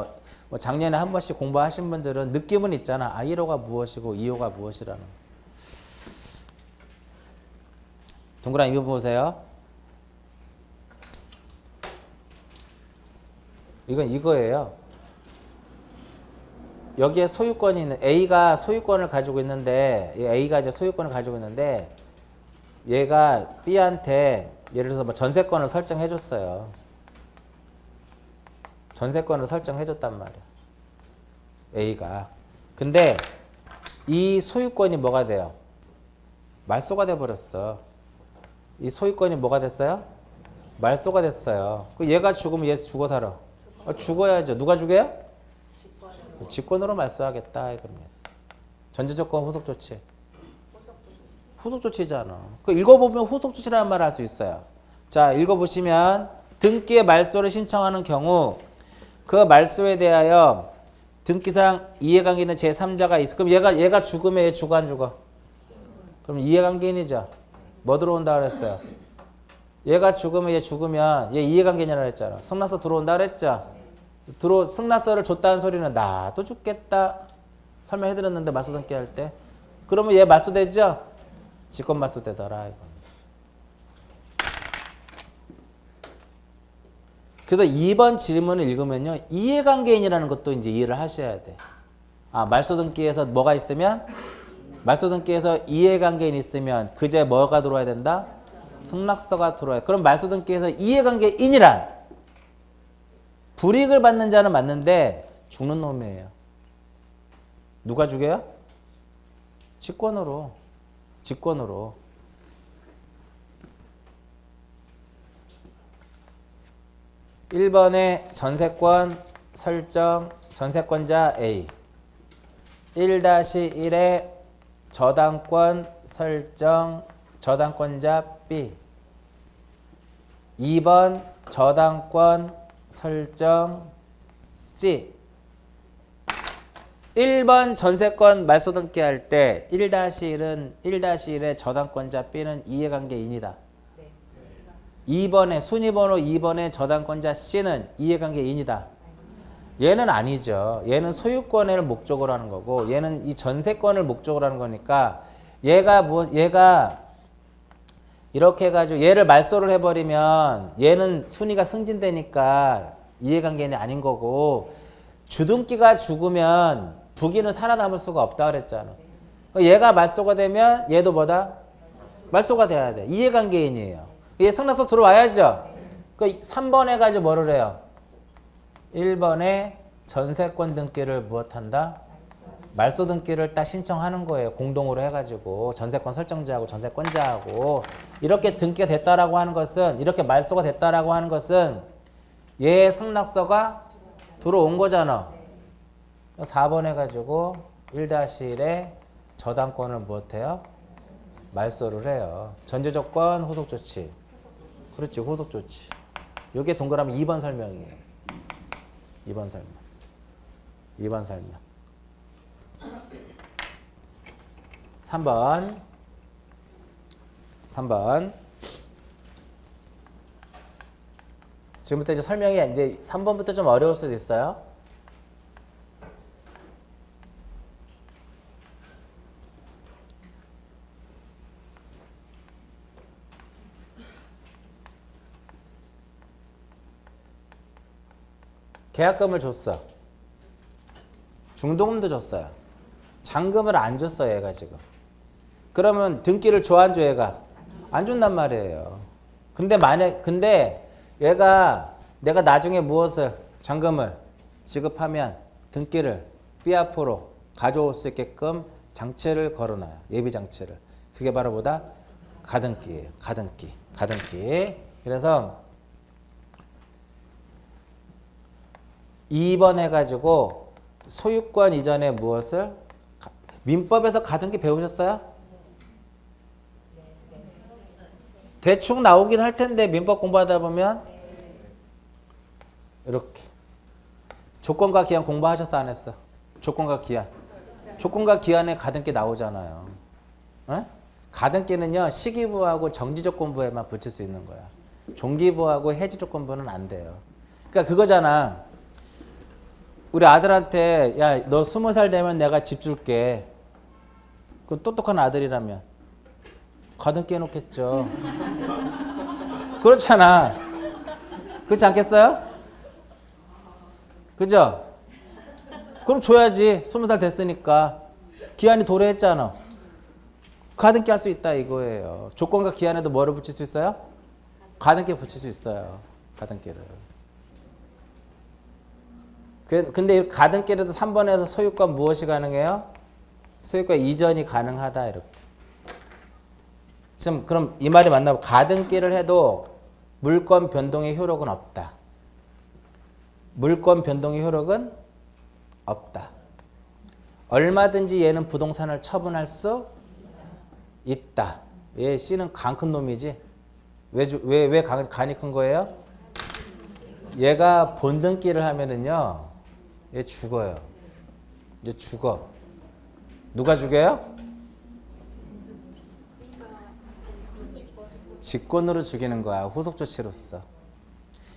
뭐 작년에 한 번씩 공부하신 분들은 느낌은 있잖아. 아 1호가 무엇이고 2호가 무엇이라는. 동그라미 2번 보세요. 이건 이거예요. 여기에 소유권이 있는 A가 소유권을 가지고 있는데 A가 이제 소유권을 가지고 있는데 얘가 B한테 예를 들어서 뭐 전세권을 설정해 줬어요. 전세권을 설정해 줬단 말이야. A가. 근데 이 소유권이 뭐가 돼요? 말소가 돼 버렸어. 이 소유권이 뭐가 됐어요? 말소가 됐어요. 그 얘가 죽으면 얘 죽어 살아. 죽어야죠. 누가 죽여요? 직권으로 말소하겠다 이겁니다. 전제조건 후속조치. 후속조치잖아. 그 읽어보면 후속조치라는 말을 할 수 있어요. 자, 읽어보시면 등기의 말소를 신청하는 경우 그 말소에 대하여 등기상 이해관계는 제3자가 있어. 그럼 얘가 죽으면 얘 죽어 안 죽어? 그럼 이해관계인이죠. 뭐 들어온다 그랬어요? 얘가 죽으면 얘 죽으면 얘 이해관계인이라고 그랬잖아. 승낙서 들어온다 그랬죠? 승낙서를 줬다는 소리는 나도 죽겠다. 설명해드렸는데 말소 등기할 때. 그러면 얘 말소되죠? 직권 말소되더라. 이거. 그래서 2번 질문을 읽으면요. 이해관계인이라는 것도 이제 이해를 하셔야 돼. 아, 말소 등기에서 뭐가 있으면? 말소 등기에서 이해관계인 있으면 그제 뭐가 들어와야 된다? 승낙서가 들어와야 돼. 그럼 말소 등기에서 이해관계인이란 불이익을 받는 자는 맞는데 죽는 놈이에요. 누가 죽여요? 직권으로. 1번에 전세권 설정 전세권자 A 1-1에 저당권 설정 저당권자 B 2번 저당권 설정 C 1번 전세권 말소 등기할 때 1-1에 저당권자 B는 이해관계인이다. 2번에 순위번호 2번에 저당권자 C는 이해관계인이다. 얘는 아니죠. 얘는 소유권을 목적으로 하는 거고 얘는 이 전세권을 목적으로 하는 거니까 얘가 이렇게 해가지고 얘를 말소를 해버리면 얘는 순위가 승진되니까 이해관계인이 아닌 거고 주등기가 죽으면 부기는 살아남을 수가 없다 그랬잖아. 얘가 말소가 되면 얘도 뭐다? 말소가 돼야 돼. 이해관계인이에요. 얘 승낙서 들어와야죠. 그 3번 해가지고 뭐를 해요? 1번에 전세권 등기를 무엇한다? 말소 등기를 딱 신청하는 거예요. 공동으로 해가지고 전세권 설정자하고 전세권자하고 이렇게 등기가 됐다라고 하는 것은 이렇게 말소가 됐다라고 하는 것은 얘 승낙서가 들어온 거잖아. 4번 해가지고 1-1에 저당권을 무엇해요? 말소를 해요. 전제조건 후속조치. 그렇지, 후속조치. 이게 동그라미 2번 설명이에요. 2번 설명. 3번. 지금부터 이제 설명이 이제 3번부터 좀 어려울 수도 있어요. 계약금을 줬어. 중도금도 줬어요. 잔금을 안 줬어 얘가 지금. 그러면 등기를 줘 안 줘 얘가? 안 준단 말이에요. 근데 얘가 내가 나중에 무엇을 잔금을 지급하면 등기를 B 앞으로 가져올 수 있게끔 장치를 걸어놔요. 예비 장치를. 그게 바로 뭐다? 가등기예요. 가등기. 가등기. 그래서 2번 해가지고 소유권 이전에 무엇을 민법에서 가등기 배우셨어요? 대충 나오긴 할 텐데 민법 공부하다 보면 이렇게 조건과 기한 공부하셨어 안 했어? 조건과 기한. 조건과 기한에 가등기 나오잖아요. 에? 가등기는요 시기부하고 정지조건부에만 붙일 수 있는 거야. 종기부하고 해지조건부는 안 돼요. 그러니까 그거잖아. 우리 아들한테 야 너 20살 되면 내가 집 줄게. 그 똑똑한 아들이라면 가등기 해놓겠죠. 그렇잖아. 그렇지 않겠어요? 그죠? 그럼 줘야지. 20살 됐으니까. 기한이 도래했잖아. 가등기 할 수 있다 이거예요. 조건과 기한에도 뭐를 붙일 수 있어요? 가등기 붙일 수 있어요. 가등기를. 근데 이 가등기라도 3번에서 소유권 무엇이 가능해요? 소유권 이전이 가능하다 이렇게. 지금 그럼 이 말이 맞나? 가등기를 해도 물권 변동의 효력은 없다. 물권 변동의 효력은 없다. 얼마든지 얘는 부동산을 처분할 수 있다. 얘 C는 간 큰 놈이지. 왜 간이 큰 거예요? 얘가 본등기를 하면은요, 얘 죽어요. 얘 죽어. 누가 죽여요? 직권으로 죽이는 거야. 후속 조치로서.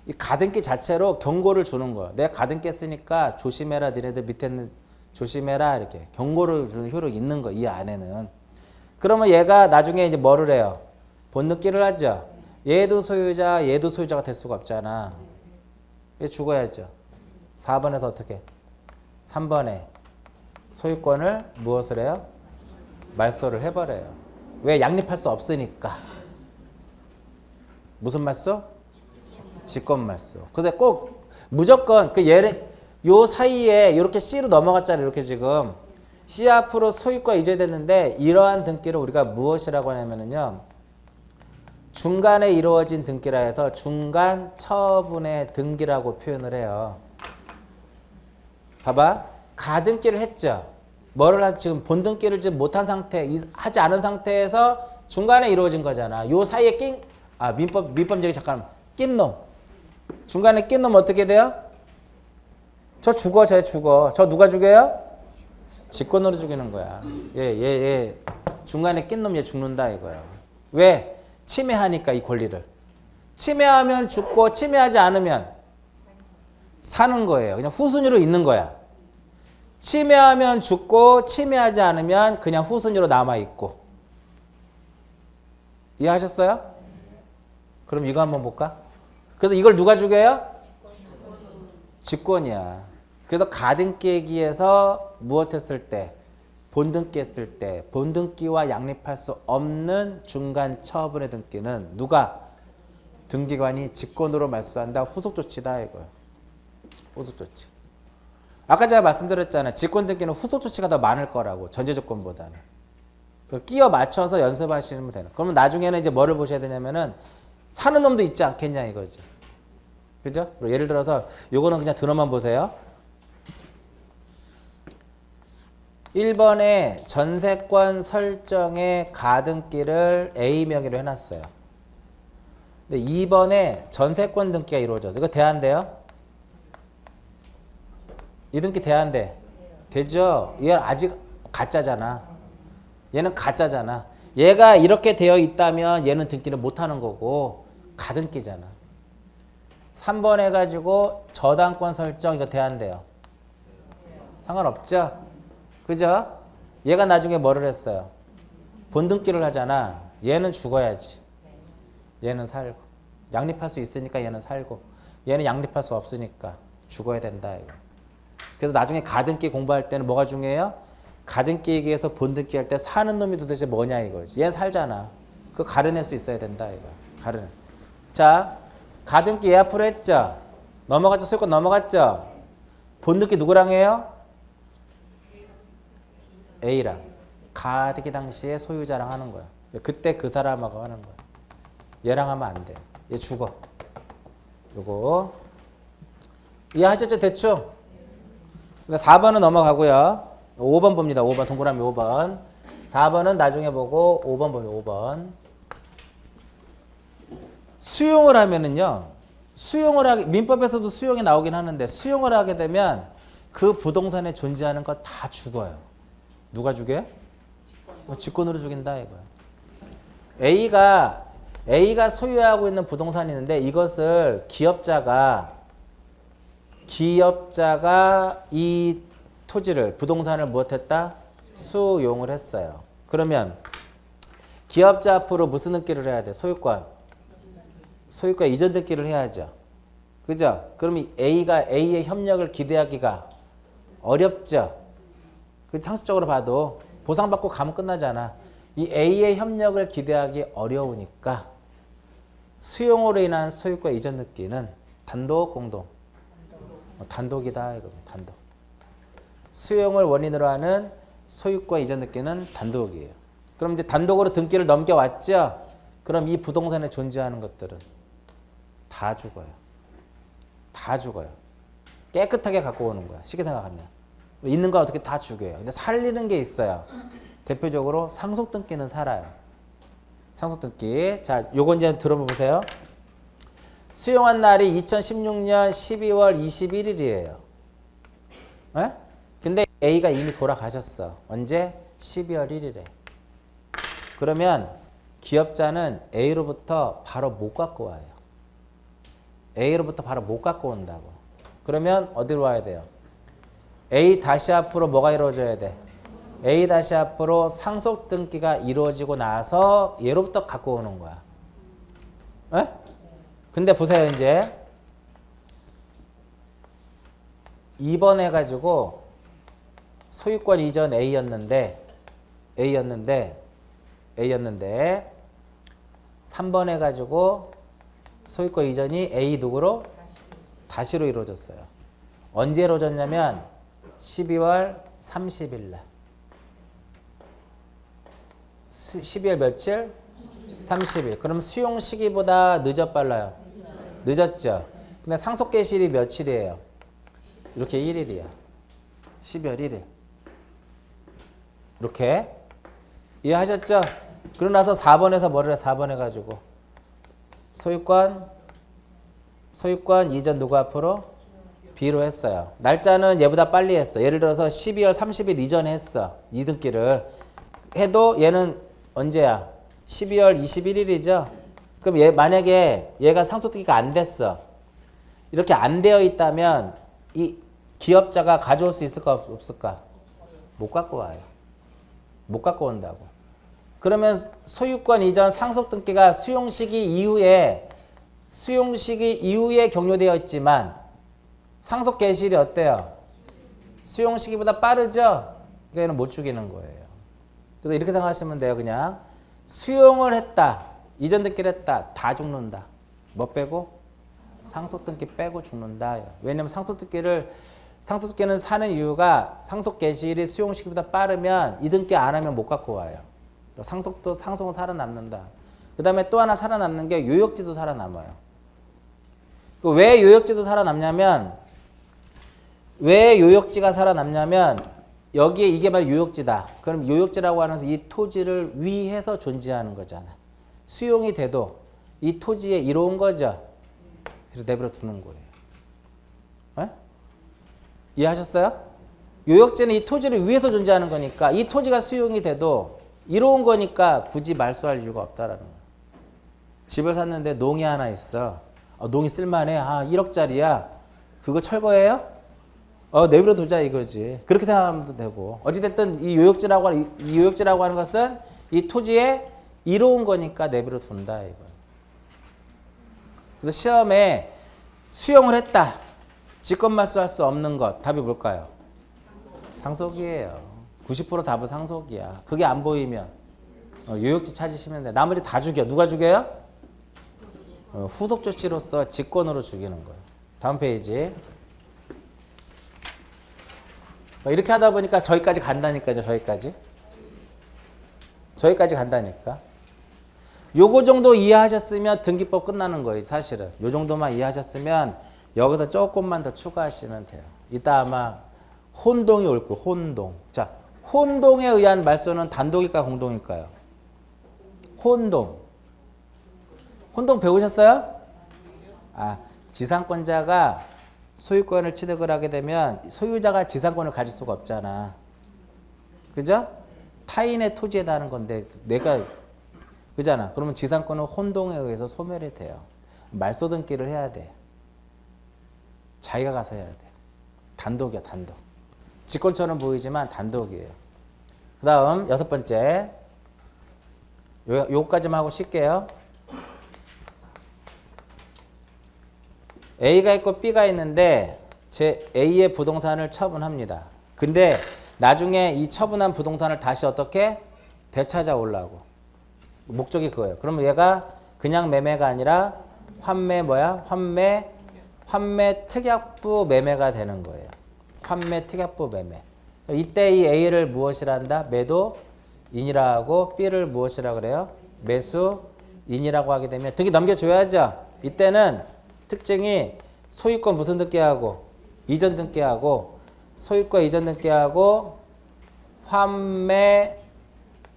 이 가등기 자체로 경고를 주는 거야. 내가 가등기 했으니까 조심해라. 니네들 밑에는 조심해라. 이렇게 경고를 주는 효력이 있는 거야. 이 안에는. 그러면 얘가 나중에 이제 뭐를 해요? 본등기를 하죠. 얘도 소유자, 얘도 소유자가 될 수가 없잖아. 얘 죽어야죠. 4번에서 어떻게? 3번에 소유권을 무엇을 해요? 말소를 해버려요. 왜? 양립할 수 없으니까. 무슨 말소? 직권 말소. 그래서 꼭 무조건 그 얘를 요 사이에 이렇게 C로 넘어갔잖아요. 이렇게 지금 C 앞으로 소유권 이전됐는데 이러한 등기를 우리가 무엇이라고 하냐면요. 중간에 이루어진 등기라 해서 중간 처분의 등기라고 표현을 해요. 봐봐. 가등기를 했죠. 뭐를 하지? 지금 본등기를 지금 못한 상태, 하지 않은 상태에서 중간에 이루어진 거잖아. 요 사이에 민법적이 잠깐 낀 놈. 중간에 낀 놈 어떻게 돼요? 저 죽어, 쟤 죽어. 저 누가 죽여요? 직권으로 죽이는 거야. 얘 중간에 낀 놈 얘 죽는다 이거야. 왜? 침해하니까 이 권리를. 침해하면 죽고 침해하지 않으면 사는 거예요. 그냥 후순위로 있는 거야. 침해하면 죽고 침해하지 않으면 그냥 후순위로 남아있고. 이해하셨어요? 그럼 이거 한번 볼까? 그래서 이걸 누가 죽여요? 직권이야. 그래서 가등기에서 무엇했을 때? 본등기 했을 때 본등기와 양립할 수 없는 중간 처분의 등기는 누가? 등기관이 직권으로 말소한다. 후속조치다 이거예요. 후속조치. 아까 제가 말씀드렸잖아요. 직권 등기는 후속조치가 더 많을 거라고. 전제조건보다는. 끼워 맞춰서 연습하시면 되는. 그러면 나중에는 이제 뭐를 보셔야 되냐면은 사는 놈도 있지 않겠냐 이거지. 그죠? 예를 들어서 요거는 그냥 들어만 보세요. 1번에 전세권 설정의 가등기를 A 명의로 해놨어요. 근데 2번에 전세권 등기가 이루어져서 이거 돼야 안 돼요? 이 등기 돼야 안 돼? 되죠? 얘 아직 가짜잖아. 얘는 가짜잖아. 얘가 이렇게 되어 있다면 얘는 등기를 못하는 거고 가등기잖아. 3번 해가지고 저당권 설정 이거 돼야 안 돼요? 상관없죠? 그죠? 얘가 나중에 뭐를 했어요? 본등기를 하잖아. 얘는 죽어야지. 얘는 살고. 양립할 수 있으니까 얘는 살고. 얘는 양립할 수 없으니까 죽어야 된다. 이거. 그래서 나중에 가등기 공부할 때는 뭐가 중요해요? 가등기 얘기해서 본등기 할 때 사는 놈이 도대체 뭐냐 이거지. 얘 살잖아. 그거 가려낼 수 있어야 된다. 이거. 가려내. 자, 가등기 얘 앞으로 했죠? 넘어갔죠? 소유권 넘어갔죠? 본느끼 누구랑 해요? A랑. 가등기 당시에 소유자랑 하는 거야. 그때 그 사람하고 하는 거야. 얘랑 하면 안 돼. 얘 죽어. 요거 이해하셨죠? 대충? 4번은 넘어가고요. 5번 봅니다. 5번 동그라미 5번. 4번은 나중에 보고 5번 보면 5번. 수용을 하면은요. 수용을 하게 민법에서도 수용이 나오긴 하는데 수용을 하게 되면 그 부동산에 존재하는 거 다 죽어요. 누가 죽여요? 직권으로 죽인다 이거야. A가 소유하고 있는 부동산이 있는데 이것을 기업자가 이 토지를 부동산을 무엇했다? 수용을 했어요. 그러면 기업자 앞으로 무슨 등기를 해야 돼? 소유권 이전 등기를 해야죠. 그죠? 그럼 A가 A의 협력을 기대하기가 어렵죠. 그 상식적으로 봐도 보상받고 가면 끝나잖아. 이 A의 협력을 기대하기 어려우니까 수용으로 인한 소유권 이전 등기는 단독 공동 단독이다 이겁니다. 단독. 수용을 원인으로 하는 소유권 이전 등기는 단독이에요. 그럼 이제 단독으로 등기를 넘겨왔죠? 그럼 이 부동산에 존재하는 것들은 다 죽어요. 다 죽어요. 깨끗하게 갖고 오는 거야. 쉽게 생각하면. 있는 거 어떻게 다 죽여요. 근데 살리는 게 있어요. 대표적으로 상속등기는 살아요. 상속등기. 자, 요건 이제 들어보세요. 수용한 날이 2016년 12월 21일이에요. 에? 근데 A가 이미 돌아가셨어. 언제? 12월 1일에. 그러면 기업자는 A로부터 바로 못 갖고 와요. A로부터 바로 못 갖고 온다고. 그러면 어디로 와야 돼요? A 다시 앞으로 뭐가 이루어져야 돼? A 다시 앞으로 상속 등기가 이루어지고 나서 얘로부터 갖고 오는 거야. 에? 근데 보세요 이제 2번 해가지고 소유권 이전 A였는데 3번 해가지고 소유권 이전이 A 누구로? 다시로 이루어졌어요. 언제 이루어졌냐면 12월 30일 날. 12월 며칠? 30일. 그럼 수용 시기보다 늦어 빨라요? 늦었죠. 근데 상속 개시일이 며칠이에요? 이렇게 1일이야. 12월 1일. 이렇게. 이해하셨죠? 그러고 나서 4번에서 뭐를 해? 4번 해가지고 소유권 이전 누구 앞으로? B로 했어요. 날짜는 얘보다 빨리 했어. 예를 들어서 12월 30일 이전에 했어. 이등기를. 해도 얘는 언제야? 12월 21일이죠? 그럼 만약에 얘가 상속등기가 안 됐어. 이렇게 안 되어 있다면 이 기업자가 가져올 수 있을까 없을까? 못 갖고 와요. 못 갖고 온다고. 그러면 소유권 이전 상속등기가 수용시기 이후에 격려되어 있지만 상속 개시일이 어때요? 수용시기보다 빠르죠? 얘는 못 죽이는 거예요. 그래서 이렇게 생각하시면 돼요. 그냥 수용을 했다. 이전 등기를 했다. 다 죽는다. 뭐 빼고? 상속등기 빼고 죽는다. 왜냐면 상속등기는 사는 이유가 상속 개시일이 수용시기보다 빠르면 이등기 안 하면 못 갖고 와요. 상속은 살아남는다. 그 다음에 또 하나 살아남는 게 요역지도 살아남아요. 왜 요역지도 살아남냐면 여기에 이게 바로 요역지다. 그럼 요역지라고 하는 이 토지를 위해서 존재하는 거잖아. 수용이 돼도 이 토지에 이로운 거죠. 그래서 내버려 두는 거예요. 에? 이해하셨어요? 요역지는 이 토지를 위해서 존재하는 거니까 이 토지가 수용이 돼도 이로운 거니까 굳이 말소할 이유가 없다라는 거예요. 집을 샀는데 농이 하나 있어. 농이 쓸만해. 1억짜리야. 그거 철거해요? 내버려 두자 이거지. 그렇게 생각하면 되고. 어찌됐든 이 요역지라고 하는 것은 이 토지에 이로운 거니까 내버려 둔다 이거. 그래서 시험에 수용을 했다. 직권말소할 수 없는 것. 답이 뭘까요? 상속이에요. 90% 답은 상속이야. 그게 안 보이면 요역지 찾으시면 돼. 나머지 다 죽여. 누가 죽여요? 후속 조치로서 직권으로 죽이는 거예요. 다음 페이지. 이렇게 하다 보니까 저기까지 간다니까요. 저기까지 간다니까. 요거 정도 이해하셨으면 등기법 끝나는 거예요. 사실은. 요 정도만 이해하셨으면 여기서 조금만 더 추가하시면 돼요. 이따 아마 혼동이 올 거예요. 혼동. 자, 혼동에 의한 말소는 단독일까 공동일까요? 혼동. 혼동 배우셨어요? 아, 지상권자가 소유권을 취득을 하게 되면 소유자가 지상권을 가질 수가 없잖아. 그죠? 타인의 토지에 다는 건데 내가 그잖아. 그러면 지상권은 혼동에 의해서 소멸이 돼요. 말소 등기를 해야 돼. 자기가 가서 해야 돼. 단독이야, 단독. 직권처럼 보이지만 단독이에요. 그 다음 6번째. 요거까지만 하고 쉴게요. A가 있고 B가 있는데 제 A의 부동산을 처분합니다. 근데 나중에 이 처분한 부동산을 다시 어떻게 되찾아오려고. 목적이 그거예요. 그러면 얘가 그냥 매매가 아니라 환매 특약부 매매가 되는 거예요. 환매 특약부 매매. 이때 이 A를 무엇이라 한다? 매도인이라고 하고 B를 무엇이라 그래요? 매수인이라고 하게 되면 등기 넘겨줘야죠. 이때는 특징이 소유권 무슨 등기하고 이전 등기하고 소유권 이전 등기하고 환매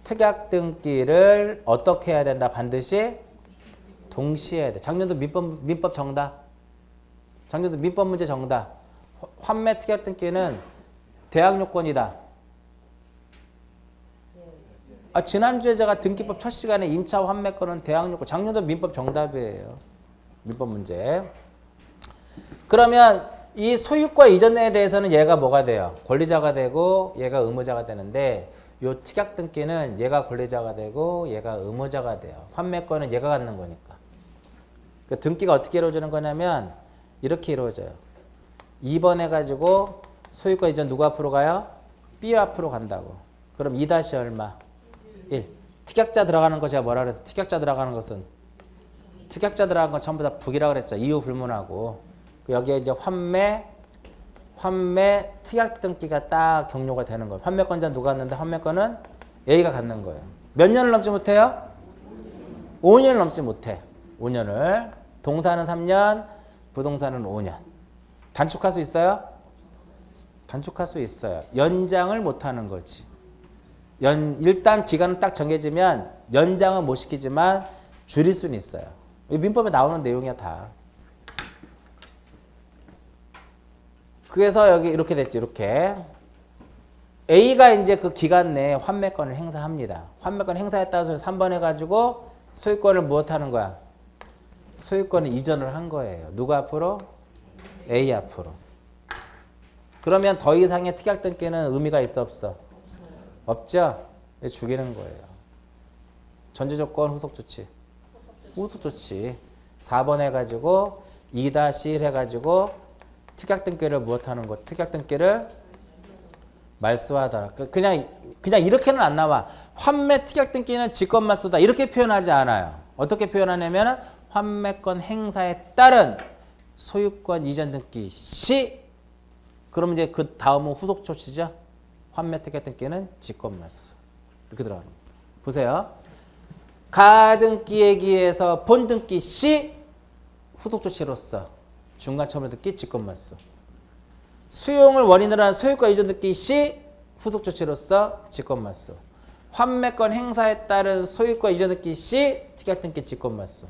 특약 등기를 어떻게 해야 된다? 반드시 동시에 해야 돼. 작년도 민법 정답. 작년도 민법 문제 정답. 환매 특약 등기는 대항 요건이다. 아, 지난주에 제가 등기법 첫 시간에 임차 환매권은 대항 요건. 작년도 민법 정답이에요. 민법 문제. 그러면 이 소유권 이전에 대해서는 얘가 뭐가 돼요? 권리자가 되고 얘가 의무자가 되는데 요 특약 등기는 얘가 권리자가 되고 얘가 의무자가 돼요. 환매권은 얘가 갖는 거니까. 그 등기가 어떻게 이루어지는 거냐면 이렇게 이루어져요. 2번 해가지고 소유권 이전 누구 앞으로 가요? B 앞으로 간다고. 그럼 2 다시 얼마? 1. 특약자 들어가는 거 제가 뭐라 그랬어? 특약자 들어가는 것은 특약자 들어간 건 전부 다 북이라고 그랬죠. 이유 불문하고. 여기에 이제 환매 특약 등기가 딱 경료가 되는 거예요. 환매권자 누가 갖는데 환매권은 A가 갖는 거예요. 몇 년을 넘지 못해요? 5년을 넘지 못해. 5년을. 동사는 3년, 부동산은 5년. 단축할 수 있어요? 단축할 수 있어요. 연장을 못하는 거지. 일단 기간은 딱 정해지면 연장은 못 시키지만 줄일 수는 있어요. 민법에 나오는 내용이야 다. 그래서 여기 이렇게 됐지. 이렇게 A가 이제 그 기간 내에 환매권을 행사합니다. 환매권 행사했다고 해서 3번 해가지고 소유권을 무엇하는 거야? 소유권을 이전을 한 거예요. 누구 앞으로? A 앞으로. 그러면 더 이상의 특약 등기는 의미가 있어 없어? 없죠? 죽이는 거예요. 전제조건 후속 조치. 후속 조치. 4번 해가지고 2-1 해가지고 특약 등기를 무엇하는 거? 특약 등기를 말소하더라. 그냥 이렇게는 안 나와. 환매 특약 등기는 직권말소다. 이렇게 표현하지 않아요. 어떻게 표현하냐면 환매권 행사에 따른 소유권 이전 등기 시. 그럼 이제 그 다음은 후속 조치죠. 환매 특약 등기는 직권말소. 이렇게 들어가는 거예요. 보세요. 가등기에 기해서 본등기 시 후속 조치로서 중간처분 등기 직권말소. 수용을 원인으로 한 소유권 이전 등기 시 후속 조치로서 직권말소. 환매권 행사에 따른 소유권 이전 등기 시 특약 등기 직권말소.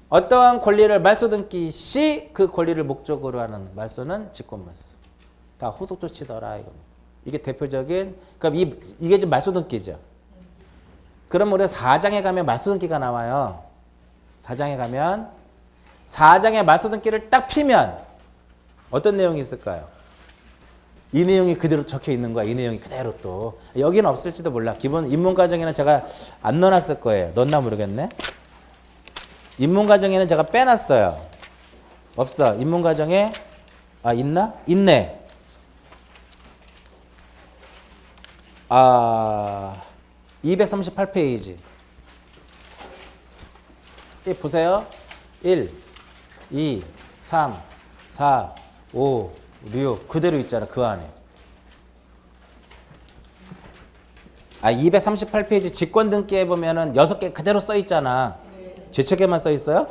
어떠한 권리를 말소 등기 시 그 권리를 목적으로 하는 말소는 직권말소. 다 후속 조치더라 이거. 이게 대표적인. 그럼 이게 지금 말소 등기죠. 그럼 우리가 4장에 가면 말소 등기가 나와요. 4장에 가면 4장의 말소 등기를 딱 피면 어떤 내용이 있을까요? 이 내용이 그대로 적혀 있는 거야. 이 내용이 그대로 또. 여기는 없을지도 몰라. 기본 입문과정에는 제가 안 넣어놨을 거예요. 넣었나 모르겠네. 입문과정에는 제가 빼놨어요. 없어. 입문과정에 있나? 있네. 238페이지. 보세요. 1, 2, 3, 4, 5, 6 그대로 있잖아 그 안에. 238페이지 직권 등기에 보면은 6개 그대로 써 있잖아. 제 책에만 써 있어요?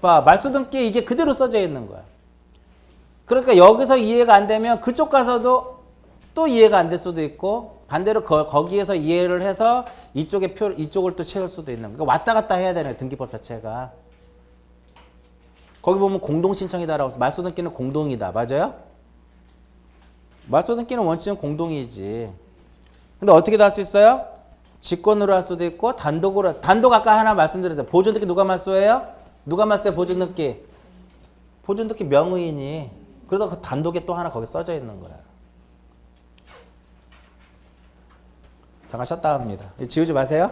봐, 말소 등기에 이게 그대로 써져 있는 거야. 그러니까 여기서 이해가 안 되면 그쪽 가서도 또 이해가 안 될 수도 있고 반대로 거기에서 이해를 해서 이쪽을 또 채울 수도 있는 거야. 그러니까 왔다 갔다 해야 되는 거야, 등기법 자체가. 거기 보면 공동 신청이다라고 해서 말소 등기는 공동이다. 맞아요? 말소 등기는 원칙은 공동이지. 근데 어떻게 다 할 수 있어요? 직권으로 할 수도 있고 단독으로. 단독 아까 하나 말씀드렸죠. 보존 등기 누가 말소해요? 누가 말소해 보존 등기? 보존 등기 명의인이. 그래서 그 단독에 또 하나 거기 써져 있는 거야. 잠깐 쉬었다 합니다. 지우지 마세요.